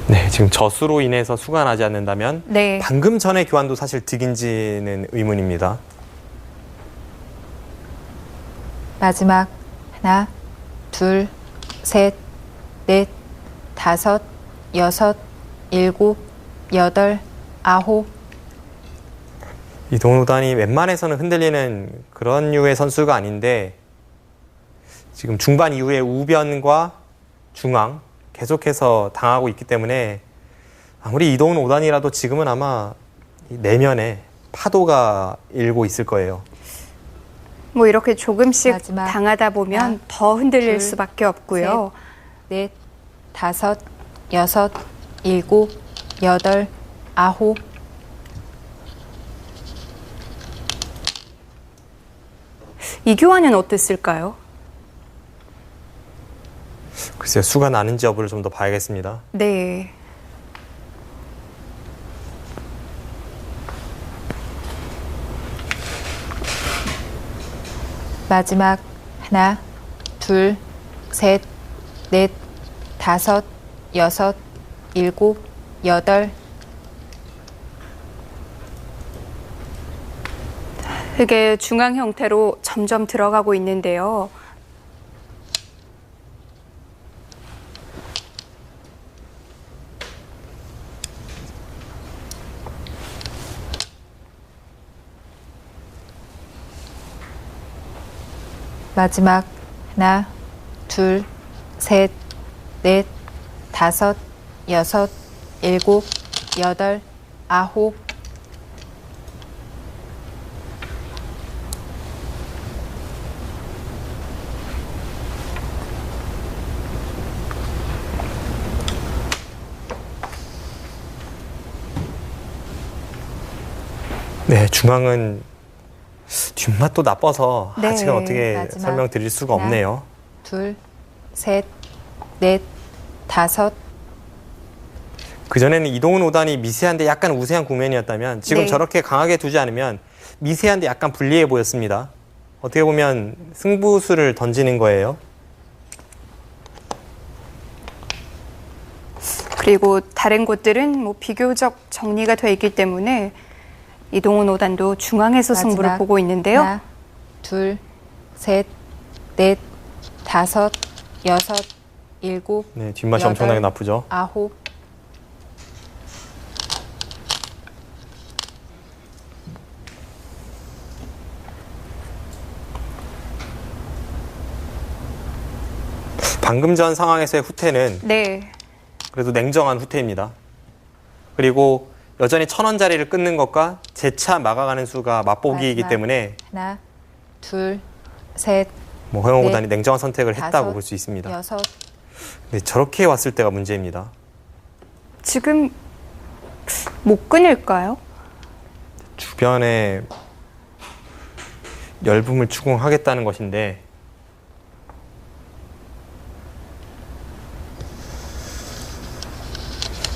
Speaker 2: 네, 지금 젖수로 인해서 수가 나지 않는다면
Speaker 1: 네.
Speaker 2: 방금 전에 교환도 사실 득인지는 의문입니다.
Speaker 3: 마지막 하나, 둘, 셋, 넷, 다섯, 여섯, 일곱, 여덟, 아홉.
Speaker 2: 이동훈 오단이 웬만해서는 흔들리는 그런 류의 선수가 아닌데 지금 중반 이후에 우변과 중앙 계속해서 당하고 있기 때문에 아무리 이동훈 오단이라도 지금은 아마 이 내면에 파도가 일고 있을 거예요.
Speaker 1: 뭐 이렇게 조금씩
Speaker 3: 마지막
Speaker 1: 당하다 보면
Speaker 3: 하나,
Speaker 1: 더 흔들릴
Speaker 3: 둘,
Speaker 1: 수밖에 없고요.
Speaker 3: 넷, 다섯, 여섯, 일곱, 여덟, 아홉.
Speaker 1: 이 교환은 어땠을까요?
Speaker 2: 글쎄요, 수가 나는지 여부를 좀 더 봐야겠습니다.
Speaker 1: 네.
Speaker 3: 마지막 하나, 둘, 셋, 넷, 다섯, 여섯, 일곱, 여덟.
Speaker 1: 흙의 중앙 형태로 점점 들어가고 있는데요.
Speaker 3: 마지막 하나, 둘, 셋, 넷, 다섯, 여섯, 일곱, 여덟, 아홉.
Speaker 2: 네, 중앙은 뒷맛도 나빠서
Speaker 1: 네,
Speaker 2: 아직은 어떻게
Speaker 3: 마지막
Speaker 2: 설명드릴 수가
Speaker 3: 하나.
Speaker 2: 없네요.
Speaker 3: 둘, 셋, 넷, 다섯.
Speaker 2: 그전에는 이동훈 오단이 미세한데 약간 우세한 국면이었다면 지금
Speaker 1: 네.
Speaker 2: 저렇게 강하게 두지 않으면 미세한데 약간 불리해 보였습니다. 어떻게 보면 승부수를 던지는 거예요.
Speaker 1: 그리고 다른 곳들은 뭐 비교적 정리가 돼 있기 때문에 이동훈 오단도 중앙에서 승부를
Speaker 3: 마지막
Speaker 1: 보고 있는데요.
Speaker 3: 하나, 둘, 셋, 넷, 다섯, 여섯, 일곱,
Speaker 2: 네, 뒷맛이
Speaker 3: 여덟,
Speaker 2: 엄청나게 나쁘죠.
Speaker 3: 아홉.
Speaker 2: 방금 전 상황에서의 후퇴는
Speaker 1: 네.
Speaker 2: 그래도 냉정한 후퇴입니다. 그리고 여전히 1,000원짜리를 끊는 것과 재차 막아가는 수가 맛보기이기
Speaker 3: 마지막.
Speaker 2: 때문에
Speaker 3: 하나, 둘, 셋,
Speaker 2: 뭐 허영우
Speaker 3: 넷,
Speaker 2: 구단이 냉정한 선택을 했다고
Speaker 3: 다섯,
Speaker 2: 볼 수 있습니다.
Speaker 3: 여섯.
Speaker 2: 네, 저렇게 왔을 때가 문제입니다.
Speaker 1: 지금 못 끊을까요?
Speaker 2: 주변에 열붐을 추궁하겠다는 것인데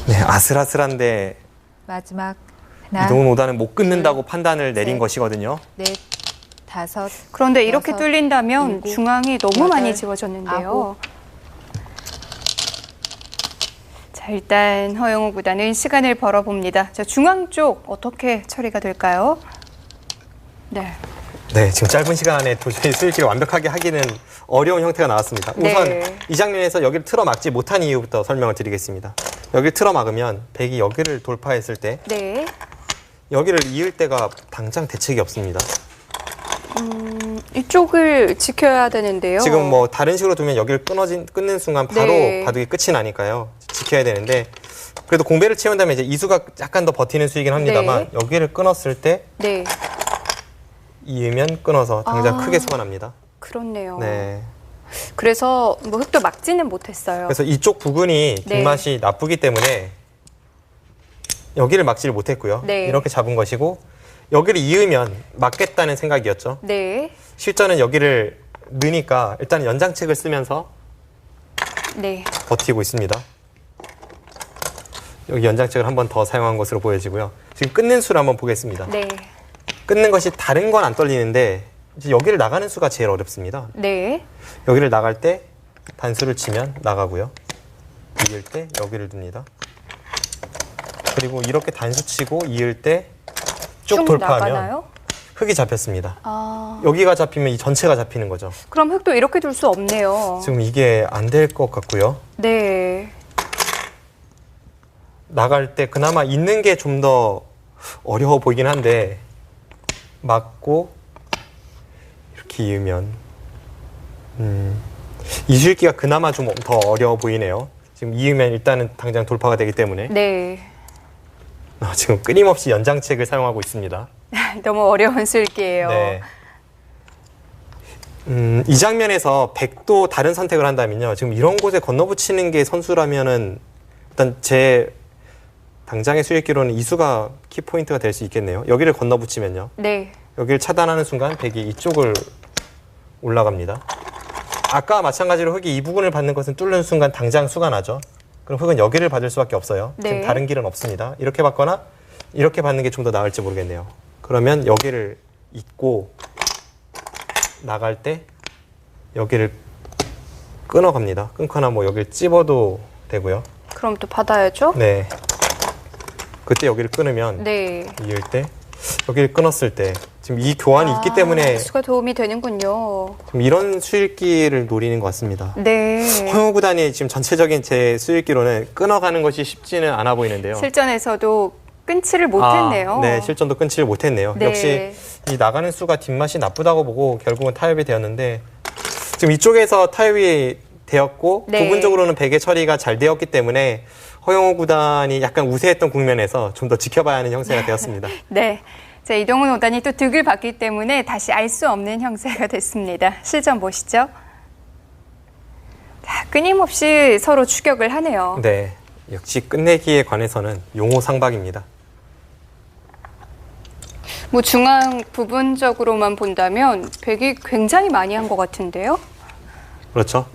Speaker 2: 네, 아슬아슬한데
Speaker 3: 마지막 하나,
Speaker 2: 이동훈 오단은 못 끊는다고 판단을 내린
Speaker 3: 셋.
Speaker 2: 것이거든요.
Speaker 3: 넷, 다섯.
Speaker 1: 그런데 이렇게
Speaker 3: 여섯,
Speaker 1: 뚫린다면
Speaker 3: 일곱,
Speaker 1: 중앙이 너무
Speaker 3: 여덟,
Speaker 1: 많이 지워졌는데요.
Speaker 3: 아홉.
Speaker 1: 자, 일단 허영우 구단은 시간을 벌어봅니다. 자, 중앙 쪽 어떻게 처리가 될까요? 네.
Speaker 2: 네, 지금 짧은 시간 안에 도저히 수익기를 완벽하게 하기는 어려운 형태가 나왔습니다. 우선
Speaker 1: 네.
Speaker 2: 이 장면에서 여기를 틀어 막지 못한 이유부터 설명을 드리겠습니다. 여기를 틀어 막으면 백이 여기를 돌파했을 때
Speaker 1: 네.
Speaker 2: 여기를 이을 때가 당장 대책이 없습니다.
Speaker 1: 이쪽을 지켜야 되는데요.
Speaker 2: 지금 뭐 다른 식으로 두면 여기를 끊는 순간 바로
Speaker 1: 네.
Speaker 2: 바둑이 끝이 나니까요. 지켜야 되는데 그래도 공배를 채운다면 이제 이수가 약간 더 버티는 수이긴 합니다만
Speaker 1: 네.
Speaker 2: 여기를 끊었을 때
Speaker 1: 네.
Speaker 2: 이으면 끊어서 당장
Speaker 1: 아.
Speaker 2: 크게 수가 납니다.
Speaker 1: 그렇네요.
Speaker 2: 네.
Speaker 1: 그래서 뭐 흙도 막지는 못했어요.
Speaker 2: 그래서 이쪽 부근이
Speaker 1: 네.
Speaker 2: 뒷맛이 나쁘기 때문에 여기를 막지를 못했고요.
Speaker 1: 네.
Speaker 2: 이렇게 잡은 것이고 여기를 이으면 막겠다는 생각이었죠.
Speaker 1: 네.
Speaker 2: 실전은 여기를 넣으니까 일단 연장책을 쓰면서
Speaker 1: 네.
Speaker 2: 버티고 있습니다. 여기 연장책을 한 번 더 사용한 것으로 보여지고요. 지금 끊는 수를 한번 보겠습니다.
Speaker 1: 네.
Speaker 2: 끊는 것이 다른 건 안 떨리는데 이제 여기를 나가는 수가 제일 어렵습니다.
Speaker 1: 네.
Speaker 2: 여기를 나갈 때 단수를 치면 나가고요. 이을 때 여기를 둡니다. 그리고 이렇게 단수 치고 이을 때 쭉 돌파하면
Speaker 1: 나가나요?
Speaker 2: 흙이 잡혔습니다.
Speaker 1: 아,
Speaker 2: 여기가 잡히면 이 전체가 잡히는 거죠.
Speaker 1: 그럼 흙도 이렇게 둘 수 없네요.
Speaker 2: 지금 이게 안 될 것 같고요.
Speaker 1: 네.
Speaker 2: 나갈 때 그나마 있는 게 좀 더 어려워 보이긴 한데 맞고 이렇게 이으면 이수일기가 그나마 좀 더 어려워 보이네요. 지금 이으면 일단은 당장 돌파가 되기 때문에
Speaker 1: 네.
Speaker 2: 지금 끊임없이 연장책을 사용하고 있습니다.
Speaker 1: 너무 어려운 술기예요.
Speaker 2: 네. 이 장면에서 100도 다른 선택을 한다면요. 지금 이런 곳에 건너붙이는 게 선수라면은 일단 제 당장의 수익기로는 이수가 키포인트가 될 수 있겠네요. 여기를 건너붙이면요.
Speaker 1: 네.
Speaker 2: 여기를 차단하는 순간 100이 이쪽을 올라갑니다. 아까 마찬가지로 흙이 이 부분을 받는 것은 뚫는 순간 당장 수가 나죠. 그럼 흙은 여기를 받을 수밖에 없어요.
Speaker 1: 네.
Speaker 2: 지금 다른 길은 없습니다. 이렇게 받거나 이렇게 받는 게 좀 더 나을지 모르겠네요. 그러면 여기를 잇고 나갈 때 여기를 끊어갑니다. 끊거나 뭐 여기를 찝어도 되고요.
Speaker 1: 그럼 또 받아야죠?
Speaker 2: 네. 그때 여기를 끊으면
Speaker 1: 네.
Speaker 2: 이을 때 여기를 끊었을 때 지금 이 교환이 있기 때문에
Speaker 1: 수가 도움이 되는군요.
Speaker 2: 좀 이런 수익기를 노리는 것 같습니다.
Speaker 1: 네.
Speaker 2: 허용호 구단이 지금 전체적인 제 수익기로는 끊어가는 것이 쉽지는 않아 보이는데요.
Speaker 1: 실전에서도 끊지를 못했네요.
Speaker 2: 네, 실전도 끊지를 못했네요.
Speaker 1: 네.
Speaker 2: 역시 이 나가는 수가 뒷맛이 나쁘다고 보고 결국은 타협이 되었는데 지금 이쪽에서 타협이 되었고
Speaker 1: 네.
Speaker 2: 부분적으로는 베개 처리가 잘 되었기 때문에 허용호 구단이 약간 우세했던 국면에서 좀 더 지켜봐야 하는 형세가 되었습니다.
Speaker 1: 네. 자, 이동훈 오단이 또 득을 봤기 때문에 다시 알 수 없는 형세가 됐습니다. 실전 보시죠. 자, 끊임없이 서로 추격을 하네요.
Speaker 2: 네, 역시 끝내기에 관해서는 용호상박입니다.
Speaker 1: 뭐 중앙 부분적으로만 본다면 백이 굉장히 많이 한 것 같은데요.
Speaker 2: 그렇죠.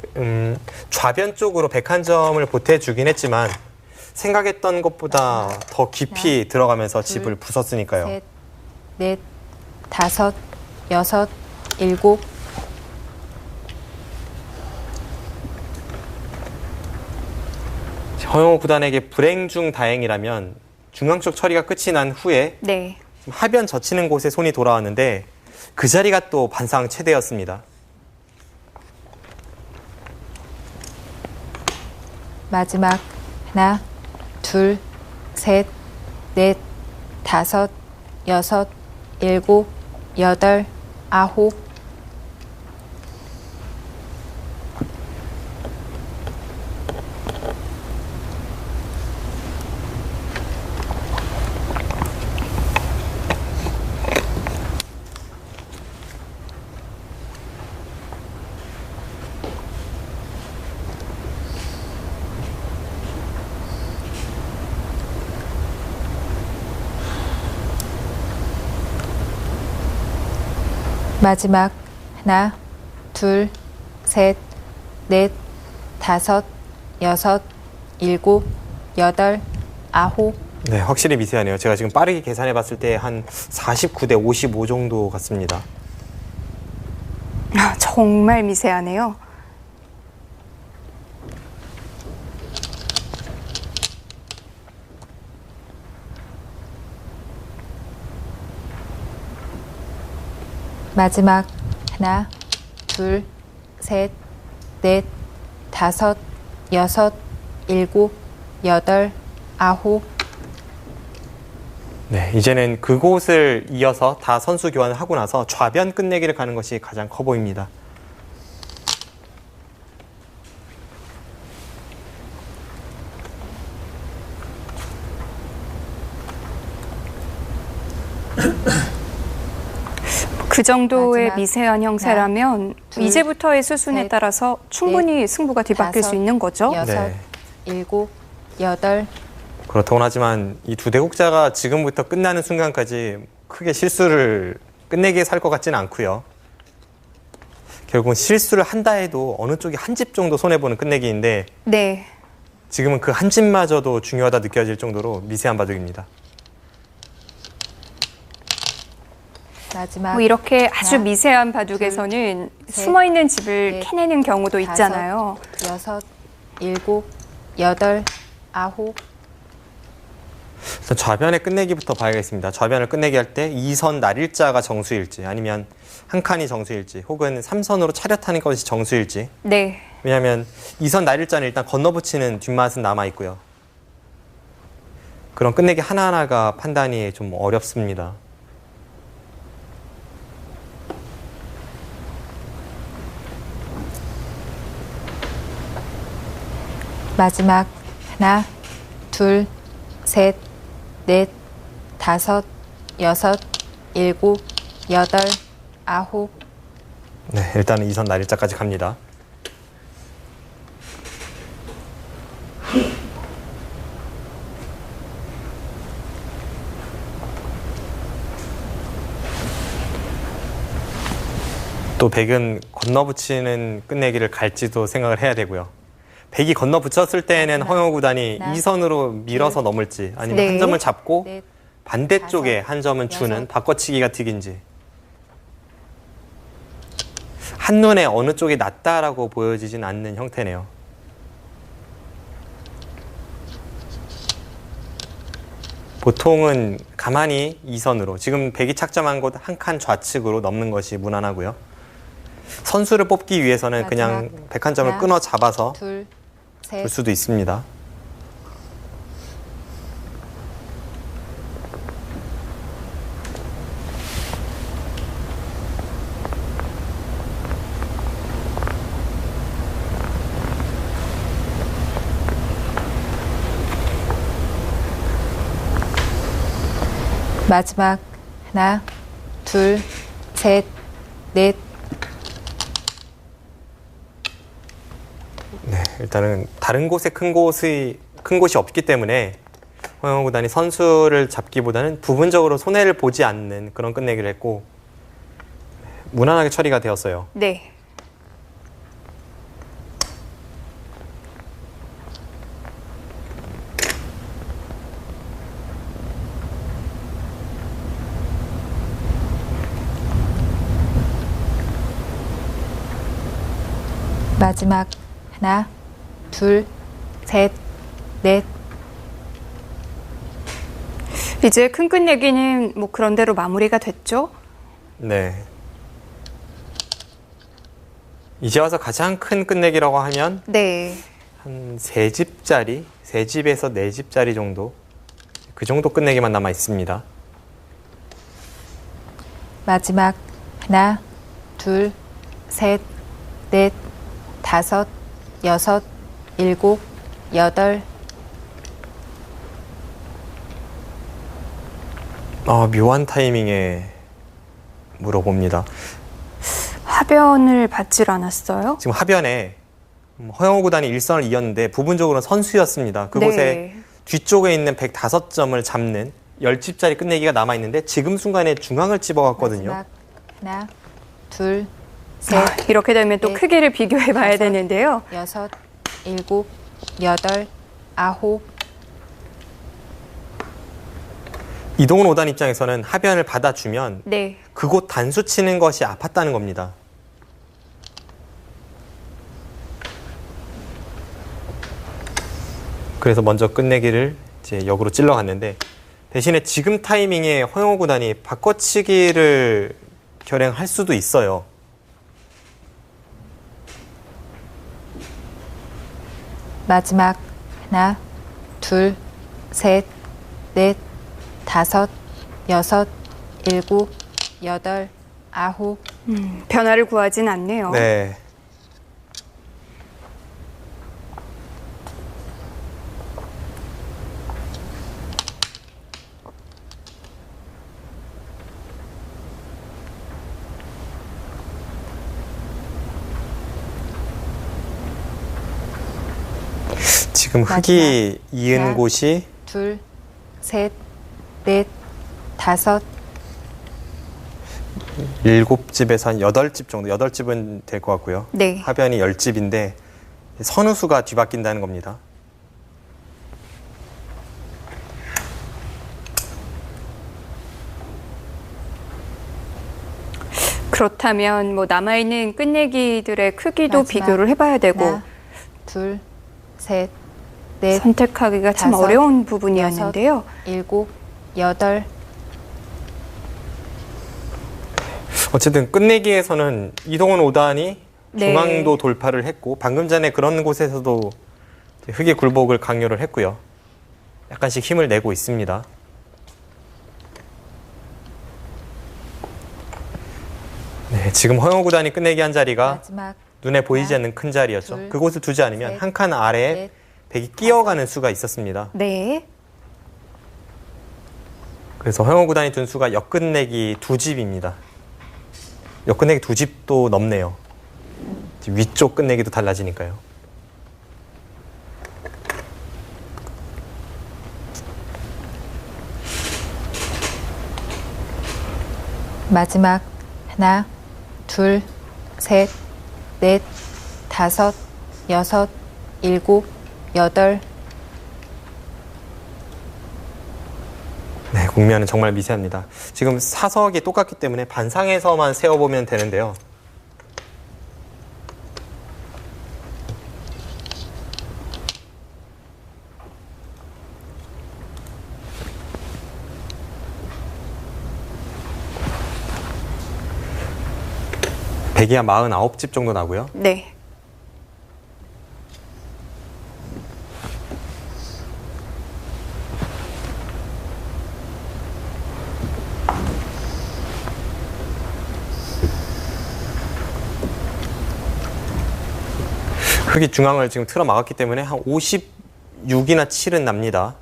Speaker 2: 좌변 쪽으로 101점을 보태주긴 했지만 생각했던 것보다 더 깊이 들어가면서 집을 부쉈으니까요.
Speaker 3: 셋, 넷, 다섯, 여섯, 일곱.
Speaker 2: 허용호 구단에게 불행 중 다행이라면 중앙 쪽 처리가 끝이 난 후에
Speaker 1: 네.
Speaker 2: 하변 젖히는 곳에 손이 돌아왔는데 그 자리가 또 반상 최대였습니다.
Speaker 3: 마지막 하나, 둘, 셋, 넷, 다섯, 여섯, 일곱, 여덟, 아홉. 마지막 하나, 둘, 셋, 넷, 다섯, 여섯, 일곱, 여덟, 아홉.
Speaker 2: 네, 확실히 미세하네요. 제가 지금 빠르게 계산해 봤을 때 한 49대 55 정도 같습니다.
Speaker 1: 아, 정말 미세하네요.
Speaker 3: 마지막 하나, 둘, 셋, 넷, 다섯, 여섯, 일곱, 여덟, 아홉.
Speaker 2: 네, 이제는 그곳을 이어서 다 선수 교환을 하고 나서 좌변 끝내기를 가는 것이 가장 커 보입니다.
Speaker 1: 그 정도의
Speaker 3: 마지막
Speaker 1: 미세한 형세라면
Speaker 3: 둘,
Speaker 1: 이제부터의 수순에
Speaker 3: 셋,
Speaker 1: 따라서 충분히 승부가 뒤바뀔 수
Speaker 3: 다섯,
Speaker 1: 있는 거죠.
Speaker 3: 여섯,
Speaker 2: 네.
Speaker 3: 일곱, 여덟.
Speaker 2: 그렇다고는 하지만 이 두 대국자가 지금부터 끝나는 순간까지 크게 실수를 끝내기에 살 것 같지는 않고요. 결국은 실수를 한다 해도 어느 쪽이 한 집 정도 손해보는 끝내기인데
Speaker 1: 네.
Speaker 2: 지금은 그 한 집마저도 중요하다 느껴질 정도로 미세한 바둑입니다.
Speaker 3: 마지막
Speaker 1: 뭐 이렇게 아주
Speaker 3: 하나,
Speaker 1: 미세한 바둑에서는
Speaker 3: 셋,
Speaker 1: 숨어있는 집을
Speaker 3: 넷,
Speaker 1: 캐내는 경우도
Speaker 3: 다섯,
Speaker 1: 있잖아요.
Speaker 3: 6, 7, 8, 9.
Speaker 2: 우선 좌변의 끝내기부터 봐야겠습니다. 좌변을 끝내기 할 때 2선 날일자가 정수일지 아니면 한 칸이 정수일지 혹은 3선으로 차렷하는 것이 정수일지.
Speaker 1: 네.
Speaker 2: 왜냐하면 2선 날일자는 일단 건너붙이는 뒷맛은 남아있고요. 그런 끝내기 하나하나가 판단이 좀 어렵습니다.
Speaker 3: 마지막 하나, 둘, 셋, 넷, 다섯, 6, 7, 8, 9.
Speaker 2: 네, 일단은 2선 날일자까지 갑니다. 또 백은 건너붙이는 끝내기를 갈지도 생각을 해야 되고요. 백이 건너붙였을 때에는 허영우 구단이
Speaker 3: 하나,
Speaker 2: 2선으로 밀어서 넘을지 아니면
Speaker 1: 네.
Speaker 2: 한 점을 잡고
Speaker 3: 넷,
Speaker 2: 반대쪽에
Speaker 3: 다섯,
Speaker 2: 한 점은 주는
Speaker 3: 여섯.
Speaker 2: 바꿔치기가 튀긴지 한눈에 어느 쪽이 낫다라고 보여지진 않는 형태네요. 보통은 가만히 2선으로 지금 백이 착점한 곳 한 칸 좌측으로 넘는 것이 무난하고요. 선수를 뽑기 위해서는 그냥
Speaker 3: 마지막
Speaker 2: 백 한 점을
Speaker 3: 하나,
Speaker 2: 끊어 잡아서
Speaker 3: 둘, 셋,
Speaker 2: 줄 수도 있습니다.
Speaker 3: 마지막 하나, 둘, 셋, 넷.
Speaker 2: 네, 일단은 다른 곳에 큰 곳이 없기 때문에 허영우 구단이 선수를 잡기보다는 부분적으로 손해를 보지 않는 그런 끝내기를 했고 무난하게 처리가 되었어요.
Speaker 1: 네.
Speaker 3: 마지막 하나, 둘, 셋, 넷.
Speaker 1: 이제 큰 끝내기는 뭐 그런 대로 마무리가 됐죠?
Speaker 2: 네. 이제 와서 가장 큰 끝내기라고 하면
Speaker 1: 네.
Speaker 2: 한 3집짜리, 3집에서 4집짜리 정도 그 정도 끝내기만 남아 있습니다.
Speaker 3: 마지막 하나, 둘, 셋, 넷, 다섯, 6, 7, 8.
Speaker 2: 묘한 타이밍에 물어봅니다.
Speaker 1: 하변을 받질 않았어요?
Speaker 2: 지금 하변에 허영우 구단이 일선을 이었는데 부분적으로는 선수였습니다. 그곳에
Speaker 1: 네.
Speaker 2: 뒤쪽에 있는 105점을 잡는 10집짜리 끝내기가 남아있는데 지금 순간에 중앙을 집어갔거든요.
Speaker 3: 마지막 하나, 둘, 셋,
Speaker 1: 이렇게 되면 또
Speaker 3: 넷,
Speaker 1: 크기를 비교해 봐야
Speaker 3: 다섯,
Speaker 1: 되는데요.
Speaker 3: 6, 7, 8, 9.
Speaker 2: 이동훈 5단 입장에서는 하변을 받아주면
Speaker 1: 네.
Speaker 2: 그곳 단수 치는 것이 아팠다는 겁니다. 그래서 먼저 끝내기를 이제 역으로 찔러갔는데 대신에 지금 타이밍에 허영우 구단이 바꿔치기를 결행할 수도 있어요.
Speaker 3: 마지막 하나, 둘, 셋, 넷, 다섯, 6, 7, 8, 9.
Speaker 1: 변화를 구하진 않네요.
Speaker 2: 네. 지금 흙이 이은
Speaker 3: 하나,
Speaker 2: 곳이
Speaker 3: 둘, 셋, 넷, 다섯.
Speaker 2: 7집에서 한 8집 정도, 8집은 될 것 같고요.
Speaker 1: 네.
Speaker 2: 하변이 10집인데 선우수가 뒤바뀐다는 겁니다.
Speaker 1: 그렇다면 뭐 남아있는 끝내기들의 크기도
Speaker 3: 마지막
Speaker 1: 비교를 해봐야 되고
Speaker 3: 하나, 둘, 셋, 넷,
Speaker 1: 선택하기가 참
Speaker 3: 다섯,
Speaker 1: 어려운 부분이었는데요.
Speaker 3: 일곱, 여덟.
Speaker 2: 어쨌든 끝내기에서는 이동훈 5단이
Speaker 1: 네.
Speaker 2: 중앙도 돌파를 했고 방금 전에 그런 곳에서도 흑의 굴복을 강요를 했고요. 약간씩 힘을 내고 있습니다. 네, 지금 허영우 구단이 끝내기 한 자리가
Speaker 3: 마지막
Speaker 2: 눈에 보이지
Speaker 3: 하나,
Speaker 2: 않는 큰 자리였죠.
Speaker 3: 둘,
Speaker 2: 그곳을 두지 않으면
Speaker 3: 셋,
Speaker 2: 한 칸 아래에
Speaker 3: 넷,
Speaker 2: 백이 끼어가는 수가 있었습니다.
Speaker 1: 네.
Speaker 2: 그래서 허영우 구단이 둔 수가 역끝내기 2집입니다. 역끝내기 2집도 넘네요. 위쪽 끝내기도 달라지니까요.
Speaker 3: 마지막 하나, 둘, 셋, 넷, 다섯, 여섯, 일곱, 여덟.
Speaker 2: 네, 국면은 정말 미세합니다. 지금 사석이 똑같기 때문에 반상에서만 세어보면 되는데요. 백이 한 49집 정도 나고요.
Speaker 1: 네.
Speaker 2: 흑이 중앙을 지금 틀어 막았기 때문에 한 56이나 7은 납니다.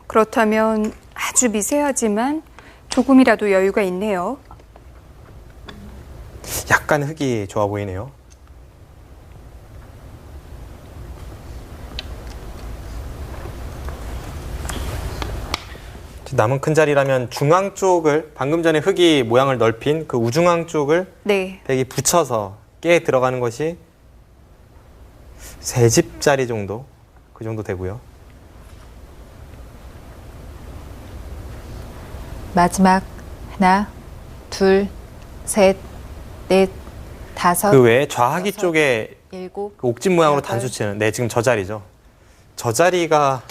Speaker 1: 그렇다면 아주 미세하지만 조금이라도 여유가 있네요.
Speaker 2: 약간 흑이 좋아 보이네요. 남은 큰 자리라면 중앙 쪽을 방금 전에 흑이 모양을 넓힌 그 우중앙 쪽을
Speaker 1: 네.
Speaker 2: 백이 붙여서 깨 들어가는 것이 3집짜리 정도 그 정도 되고요.
Speaker 3: 마지막 하나, 둘, 셋, 넷, 다섯,
Speaker 2: 그 외에 좌하기
Speaker 3: 여섯,
Speaker 2: 쪽에
Speaker 3: 일곱,
Speaker 2: 그 옥집 모양으로
Speaker 3: 여덟.
Speaker 2: 단수 치는 네 지금 저 자리죠. 저 자리가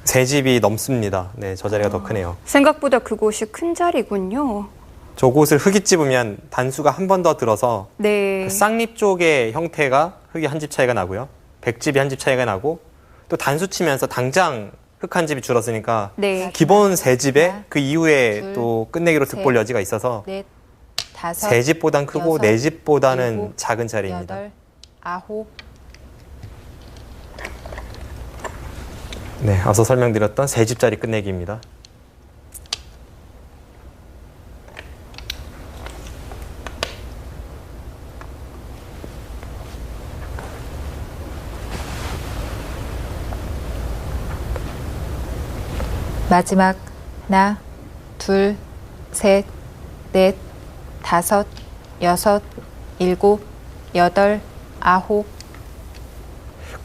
Speaker 2: 3집이 넘습니다. 네, 저 자리가 더 크네요.
Speaker 1: 생각보다 그곳이 큰 자리군요.
Speaker 2: 저곳을 흑이 찝으면 단수가 한 번 더 들어서
Speaker 1: 네.
Speaker 2: 그 쌍립 쪽의 형태가 흑이 한 집 차이가 나고요. 백집이 한 집 차이가 나고 또 단수 치면서 당장 흑 한 집이 줄었으니까
Speaker 1: 네.
Speaker 2: 기본 3집에
Speaker 3: 하나,
Speaker 2: 그 이후에
Speaker 3: 둘,
Speaker 2: 또 끝내기로 득볼
Speaker 3: 셋,
Speaker 2: 여지가 있어서
Speaker 3: 넷, 다섯,
Speaker 2: 3집보단 크고
Speaker 3: 여섯,
Speaker 2: 4집보다는
Speaker 3: 일곱,
Speaker 2: 작은 자리입니다.
Speaker 3: 여덟, 아홉.
Speaker 2: 네, 앞서 설명드렸던 3집짜리 끝내기입니다.
Speaker 3: 마지막 하나, 둘, 셋, 넷, 다섯, 여섯, 일곱, 여덟, 아홉.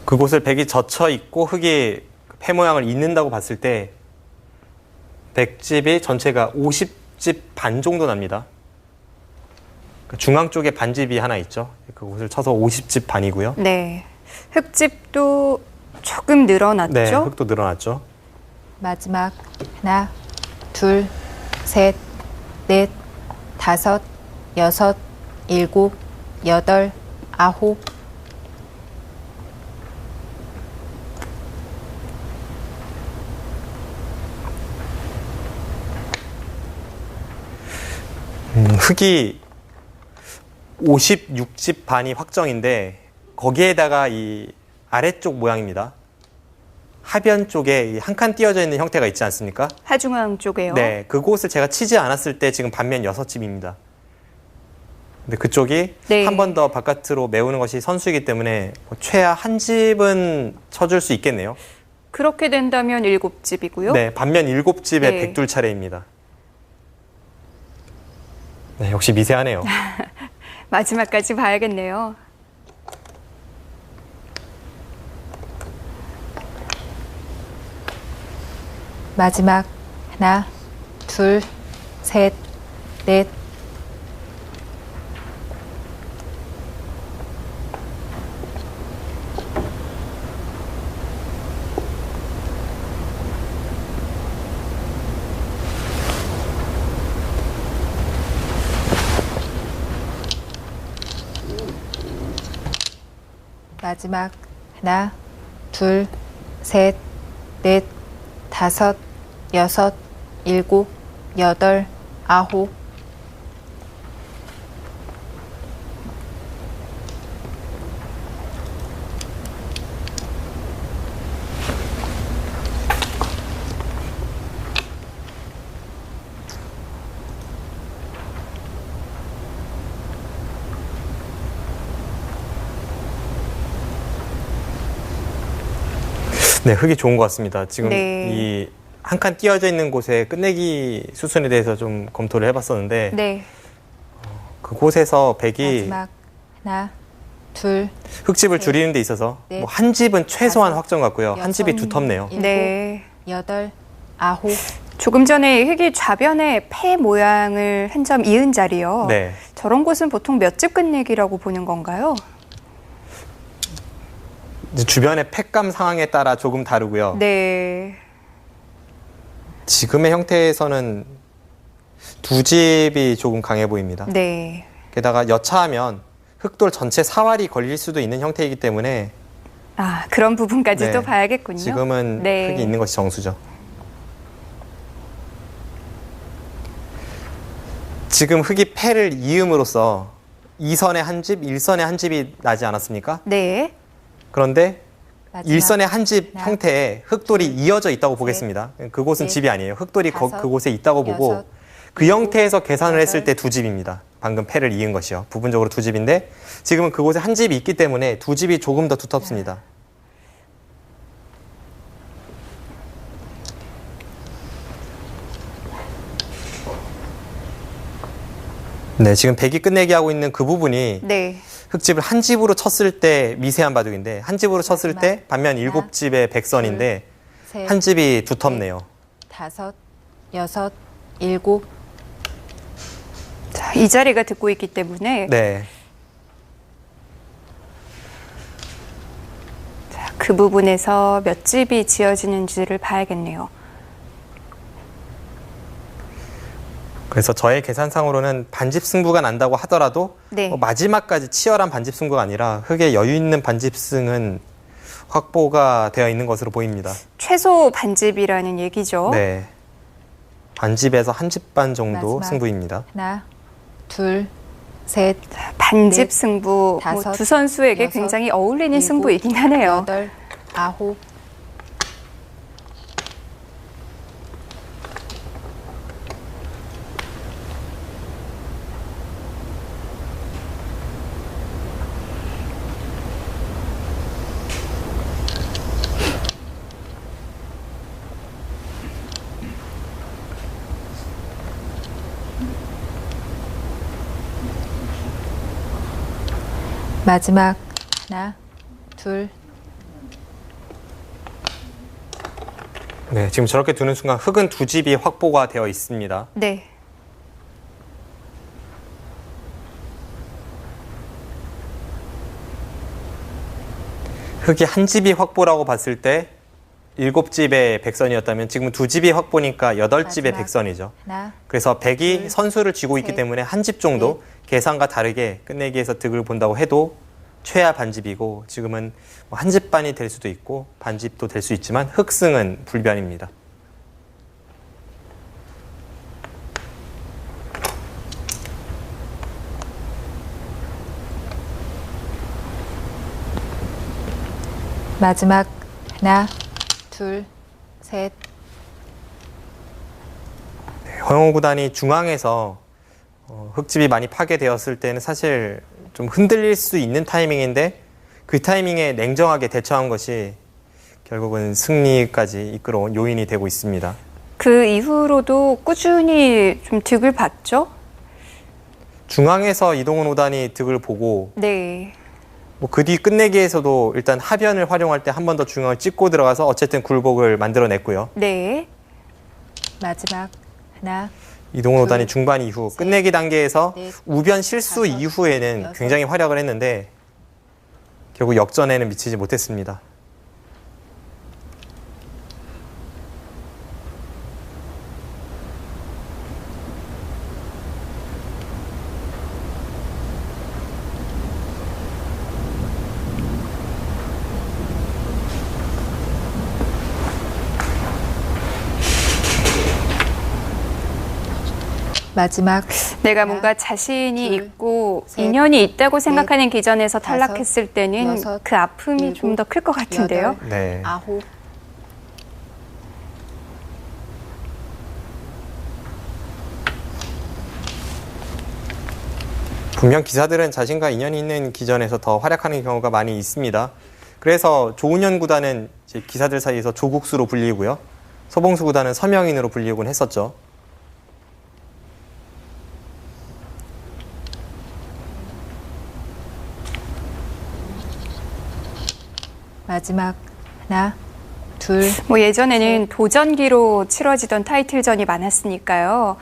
Speaker 2: 그곳을 백이 젖혀 있고 흑이 패 모양을 잇는다고 봤을 때 백집이 전체가 50집 반 정도 납니다. 중앙 쪽에 반집이 하나 있죠. 그곳을 쳐서 50집 반이고요.
Speaker 1: 네. 흙집도 조금 늘어났죠?
Speaker 2: 네, 흑도 늘어났죠.
Speaker 3: 마지막 하나, 둘, 셋, 넷, 다섯, 여섯, 일곱, 여덟, 아홉.
Speaker 2: 흑이 56집 반이 확정인데 거기에다가 이 아래쪽 모양입니다. 하변 쪽에 한 칸 띄어져 있는 형태가 있지 않습니까?
Speaker 1: 하중앙 쪽에요.
Speaker 2: 네, 그곳을 제가 치지 않았을 때 지금 반면 6집입니다. 근데 그쪽이
Speaker 1: 네.
Speaker 2: 한 번 더 바깥으로 메우는 것이 선수이기 때문에 뭐 최하 한 집은 쳐줄 수 있겠네요.
Speaker 1: 그렇게 된다면 7집이고요.
Speaker 2: 네, 반면 7집의
Speaker 1: 네.
Speaker 2: 백둘 차례입니다. 네, 역시 미세하네요.
Speaker 1: 마지막까지 봐야겠네요.
Speaker 3: 마지막 하나, 둘, 셋, 넷, 마지막 하나, 둘, 셋, 넷, 다섯, 여섯, 일곱, 여덟, 아홉.
Speaker 2: 네, 흙이 좋은 것 같습니다. 지금
Speaker 1: 네.
Speaker 2: 이 한 칸 띄어져 있는 곳에 끝내기 수순에 대해서 좀 검토를 해봤었는데
Speaker 1: 네.
Speaker 2: 그곳에서 백이
Speaker 3: 마지막 하나, 둘,
Speaker 2: 흙집을
Speaker 3: 셋,
Speaker 2: 줄이는 데 있어서
Speaker 3: 넷,
Speaker 2: 뭐 한 집은 최소한
Speaker 3: 다섯,
Speaker 2: 확정 같고요. 한 집이
Speaker 3: 여섯,
Speaker 2: 두텁네요.
Speaker 3: 일곱,
Speaker 1: 네.
Speaker 3: 여덟, 아홉.
Speaker 1: 조금 전에 흙이 좌변에 폐 모양을 한 점 이은 자리요.
Speaker 2: 네.
Speaker 1: 저런 곳은 보통 몇 집 끝내기라고 보는 건가요?
Speaker 2: 이제 주변의 팩감 상황에 따라 조금 다르고요.
Speaker 1: 네.
Speaker 2: 지금의 형태에서는 두 집이 조금 강해 보입니다.
Speaker 1: 네.
Speaker 2: 게다가 여차하면 흙돌 전체 사활이 걸릴 수도 있는 형태이기 때문에
Speaker 1: 아, 그런 부분까지도
Speaker 2: 네,
Speaker 1: 봐야겠군요.
Speaker 2: 지금은
Speaker 1: 네.
Speaker 2: 흙이 있는 것이 정수죠. 지금 흙이 패를 이음으로써 2선에 한 집, 1선에 한 집이 나지 않았습니까?
Speaker 1: 네.
Speaker 2: 그런데
Speaker 3: 마지막
Speaker 2: 1선에 한 집
Speaker 3: 하나,
Speaker 2: 형태에 흙돌이 이어져 있다고
Speaker 3: 셋,
Speaker 2: 보겠습니다. 그곳은
Speaker 3: 넷,
Speaker 2: 집이 아니에요. 흙돌이
Speaker 3: 다섯,
Speaker 2: 그곳에 있다고 보고
Speaker 3: 여섯,
Speaker 2: 그
Speaker 3: 일곱,
Speaker 2: 형태에서 계산을 했을
Speaker 3: 여덟.
Speaker 2: 때 두 집입니다. 방금 패를 이은 것이요. 부분적으로 두 집인데 지금은 그곳에 한 집이 있기 때문에 두 집이 조금 더 두텁습니다. 네, 지금 백이 끝내기 하고 있는 그 부분이
Speaker 1: 네.
Speaker 2: 흙집을 한 집으로 쳤을 때 미세한 바둑인데 한 집으로 쳤을
Speaker 3: 마지막
Speaker 2: 때 반면 일곱
Speaker 3: 하나,
Speaker 2: 집의 백선인데
Speaker 3: 셋,
Speaker 2: 한 집이 두텁네요.
Speaker 3: 다섯, 여섯, 일곱.
Speaker 1: 자, 이 자리가 듣고 있기 때문에
Speaker 2: 네.
Speaker 1: 자, 그 부분에서 몇 집이 지어지는지를 봐야겠네요.
Speaker 2: 그래서 저의 계산상으로는 반집 승부가 난다고 하더라도
Speaker 1: 네.
Speaker 2: 마지막까지 치열한 반집 승부가 아니라 흙에 여유 있는 반집승은 확보가 되어 있는 것으로 보입니다.
Speaker 1: 최소 반집이라는 얘기죠.
Speaker 2: 네. 반집에서 한 집 반 정도
Speaker 3: 마지막.
Speaker 2: 승부입니다.
Speaker 3: 하나, 둘, 셋,
Speaker 1: 반집
Speaker 3: 넷,
Speaker 1: 승부 뭐
Speaker 3: 다섯,
Speaker 1: 두 선수에게
Speaker 3: 여섯,
Speaker 1: 굉장히 어울리는
Speaker 3: 일곱,
Speaker 1: 승부이긴 하네요.
Speaker 3: 여덟, 아홉. 마지막 하나, 둘,
Speaker 2: 네, 지금 저렇게 두는 순간 흙은 두 집이 확보가 되어 있습니다.
Speaker 1: 네.
Speaker 2: 흙이 한 집이 확보라고 봤을 때 일곱 집의 백선이었다면 지금은 두 집이 확보니까 여덟 집의
Speaker 3: 마지막.
Speaker 2: 백선이죠.
Speaker 3: 하나,
Speaker 2: 그래서 백이
Speaker 3: 둘,
Speaker 2: 선수를 쥐고 있기
Speaker 3: 셋,
Speaker 2: 때문에 한 집 정도 계산과 다르게 끝내기에서 득을 본다고 해도 최하 반집이고 지금은 한 집 반이 될 수도 있고 반집도 될 수 있지만 흑승은 불변입니다.
Speaker 3: 마지막 하나, 둘, 셋.
Speaker 2: 허영호 구단이 중앙에서 흙집이 많이 파괴되었을 때는 사실 좀 흔들릴 수 있는 타이밍인데 그 타이밍에 냉정하게 대처한 것이 결국은 승리까지 이끌어온 요인이 되고 있습니다.
Speaker 1: 그 이후로도 꾸준히 좀 득을 봤죠?
Speaker 2: 중앙에서 이동훈 5단이 득을 보고
Speaker 1: 네.
Speaker 2: 뭐 그 뒤 끝내기에서도 일단 하변을 활용할 때 한 번 더 중앙을 찍고 들어가서 어쨌든 굴복을 만들어냈고요.
Speaker 1: 네.
Speaker 3: 마지막 하나,
Speaker 2: 이동훈 5단이 중반 이후 끝내기 단계에서
Speaker 3: 넷,
Speaker 2: 우변 실수
Speaker 3: 다섯,
Speaker 2: 이후에는
Speaker 3: 여섯.
Speaker 2: 굉장히 활약을 했는데 결국 역전에는 미치지 못했습니다.
Speaker 3: 마지막
Speaker 1: 내가
Speaker 3: 하나,
Speaker 1: 뭔가 자신이
Speaker 3: 둘,
Speaker 1: 있고
Speaker 3: 셋,
Speaker 1: 인연이 있다고 생각하는 기전에서
Speaker 3: 다섯,
Speaker 1: 탈락했을 때는
Speaker 3: 여섯,
Speaker 1: 그 아픔이
Speaker 3: 일곱,
Speaker 1: 좀 더 클 것 같은데요.
Speaker 3: 여덟,
Speaker 2: 네.
Speaker 3: 9.
Speaker 2: 분명 기사들은 자신과 인연이 있는 기전에서 더 활약하는 경우가 많이 있습니다. 그래서 조은현 구단은 이제 기사들 사이에서 조국수로 불리고요. 서봉수 구단은 서명인으로 불리곤 했었죠.
Speaker 3: 마지막 하나, 둘,
Speaker 1: 뭐 예전에는 도전기로 치러지던 타이틀전이 많았으니까요.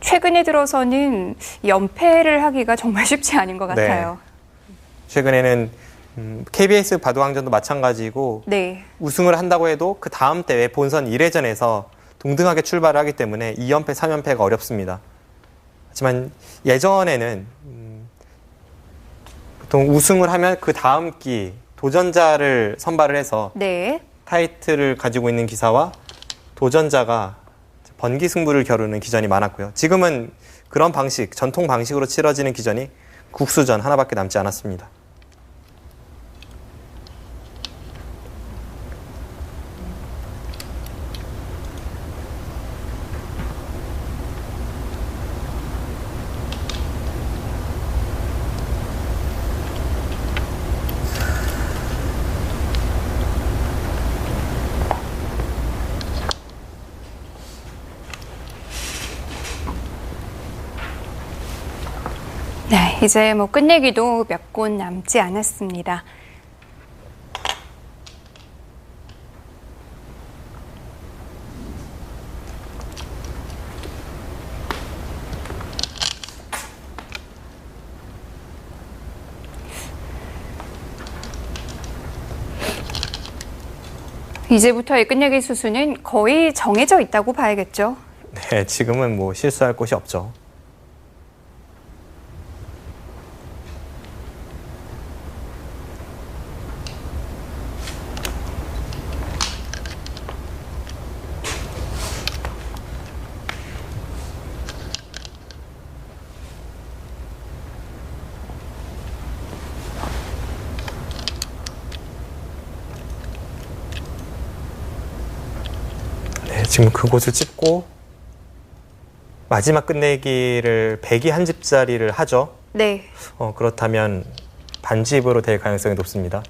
Speaker 1: 최근에 들어서는 연패를 하기가 정말 쉽지 않은 것 같아요.
Speaker 2: 최근에는 KBS 바둑왕전도 마찬가지고
Speaker 1: 네.
Speaker 2: 우승을 한다고 해도 그 다음 대회 본선 1회전에서 동등하게 출발을 하기 때문에 2연패, 3연패가 어렵습니다. 하지만 예전에는 보통 우승을 하면 그 다음 기 도전자를 선발을 해서
Speaker 1: 네.
Speaker 2: 타이틀을 가지고 있는 기사와 도전자가 번기 승부를 겨루는 기전이 많았고요. 지금은 그런 방식, 전통 방식으로 치러지는 기전이 국수전 하나밖에 남지 않았습니다.
Speaker 1: 네, 이제 뭐 끝내기도 몇 곳 남지 않았습니다. 이제부터의 끝내기 수순은 거의 정해져 있다고 봐야겠죠.
Speaker 2: 네, 지금은 뭐 실수할 곳이 없죠. 네, 지금 그곳을 찍고 마지막 끝내기를 100이 한 집짜리를 하죠.
Speaker 1: 네.
Speaker 2: 그렇다면 반집으로 될 가능성이 높습니다.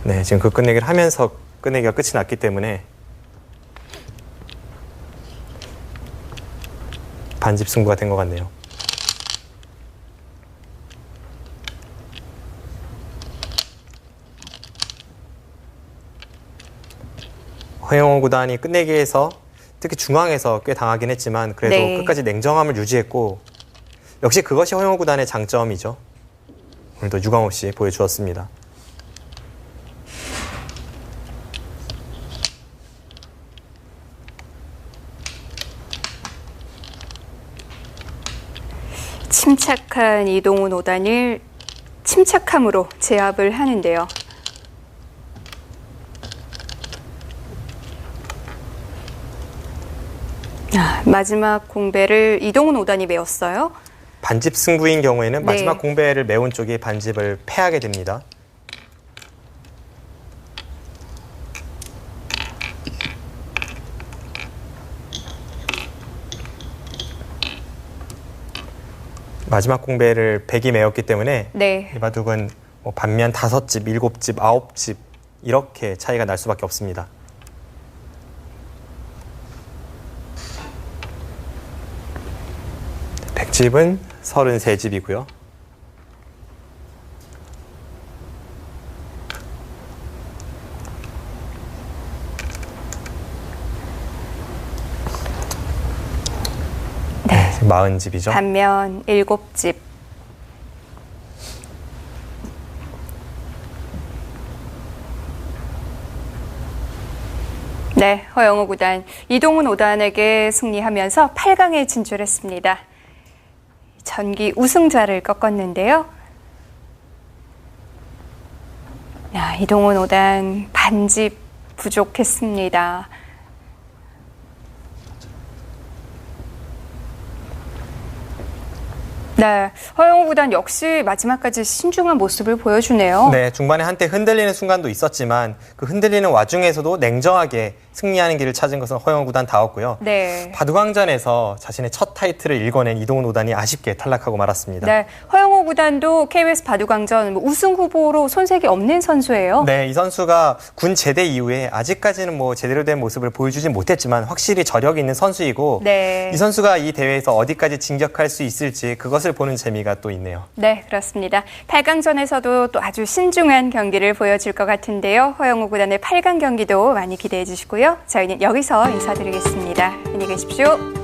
Speaker 2: 네, 지금 그 끝내기를 하면서 끝내기가 끝이 났기 때문에 반집 승부가 된 것 같네요. 허영호 구단이 끝내기에서 특히 중앙에서 꽤 당하긴 했지만 그래도
Speaker 1: 네.
Speaker 2: 끝까지 냉정함을 유지했고 역시 그것이 허영호 구단의 장점이죠. 오늘도 유감없이 보여주었습니다.
Speaker 1: 침착한 이동훈 5단을 침착함으로 제압을 하는데요. 마지막 공배를 이동훈 5단이 메웠어요.
Speaker 2: 반집 승부인 경우에는
Speaker 1: 네.
Speaker 2: 마지막 공배를 메운 쪽이 반집을 패하게 됩니다. 마지막 공배를 100이 메웠기 때문에
Speaker 1: 네.
Speaker 2: 이 바둑은 뭐 반면 5집, 7집, 9집 이렇게 차이가 날 수밖에 없습니다. 백집은 33집이고요. 40집이죠.
Speaker 1: 반면 7집. 네, 허영우 구단 이동훈 5단에게 승리하면서 8강에 진출했습니다. 전기 우승자를 꺾었는데요. 야, 이동훈 5단 반집 부족했습니다. 네, 허영우 구단 역시 마지막까지 신중한 모습을 보여주네요.
Speaker 2: 네, 중반에 한때 흔들리는 순간도 있었지만 그 흔들리는 와중에서도 냉정하게 승리하는 길을 찾은 것은 허영우 구단다웠고요.
Speaker 1: 네.
Speaker 2: 바둑왕전에서 자신의 첫 타이틀을 일궈낸 이동훈 5단이 아쉽게 탈락하고 말았습니다.
Speaker 1: 네, 허영우 구단도 KBS 바둑왕전 우승 후보로 손색이 없는 선수예요.
Speaker 2: 네, 이 선수가 군 제대 이후에 아직까지는 제대로 된 모습을 보여주진 못했지만 확실히 저력이 있는 선수이고
Speaker 1: 네.
Speaker 2: 이 선수가 이 대회에서 어디까지 진격할 수 있을지 그것을 보는 재미가 또 있네요.
Speaker 1: 네, 그렇습니다. 8강전에서도 또 아주 신중한 경기를 보여줄 것 같은데요. 허영우 구단의 8강 경기도 많이 기대해 주시고요. 저희는 여기서 인사드리겠습니다. 안녕히 계십시오.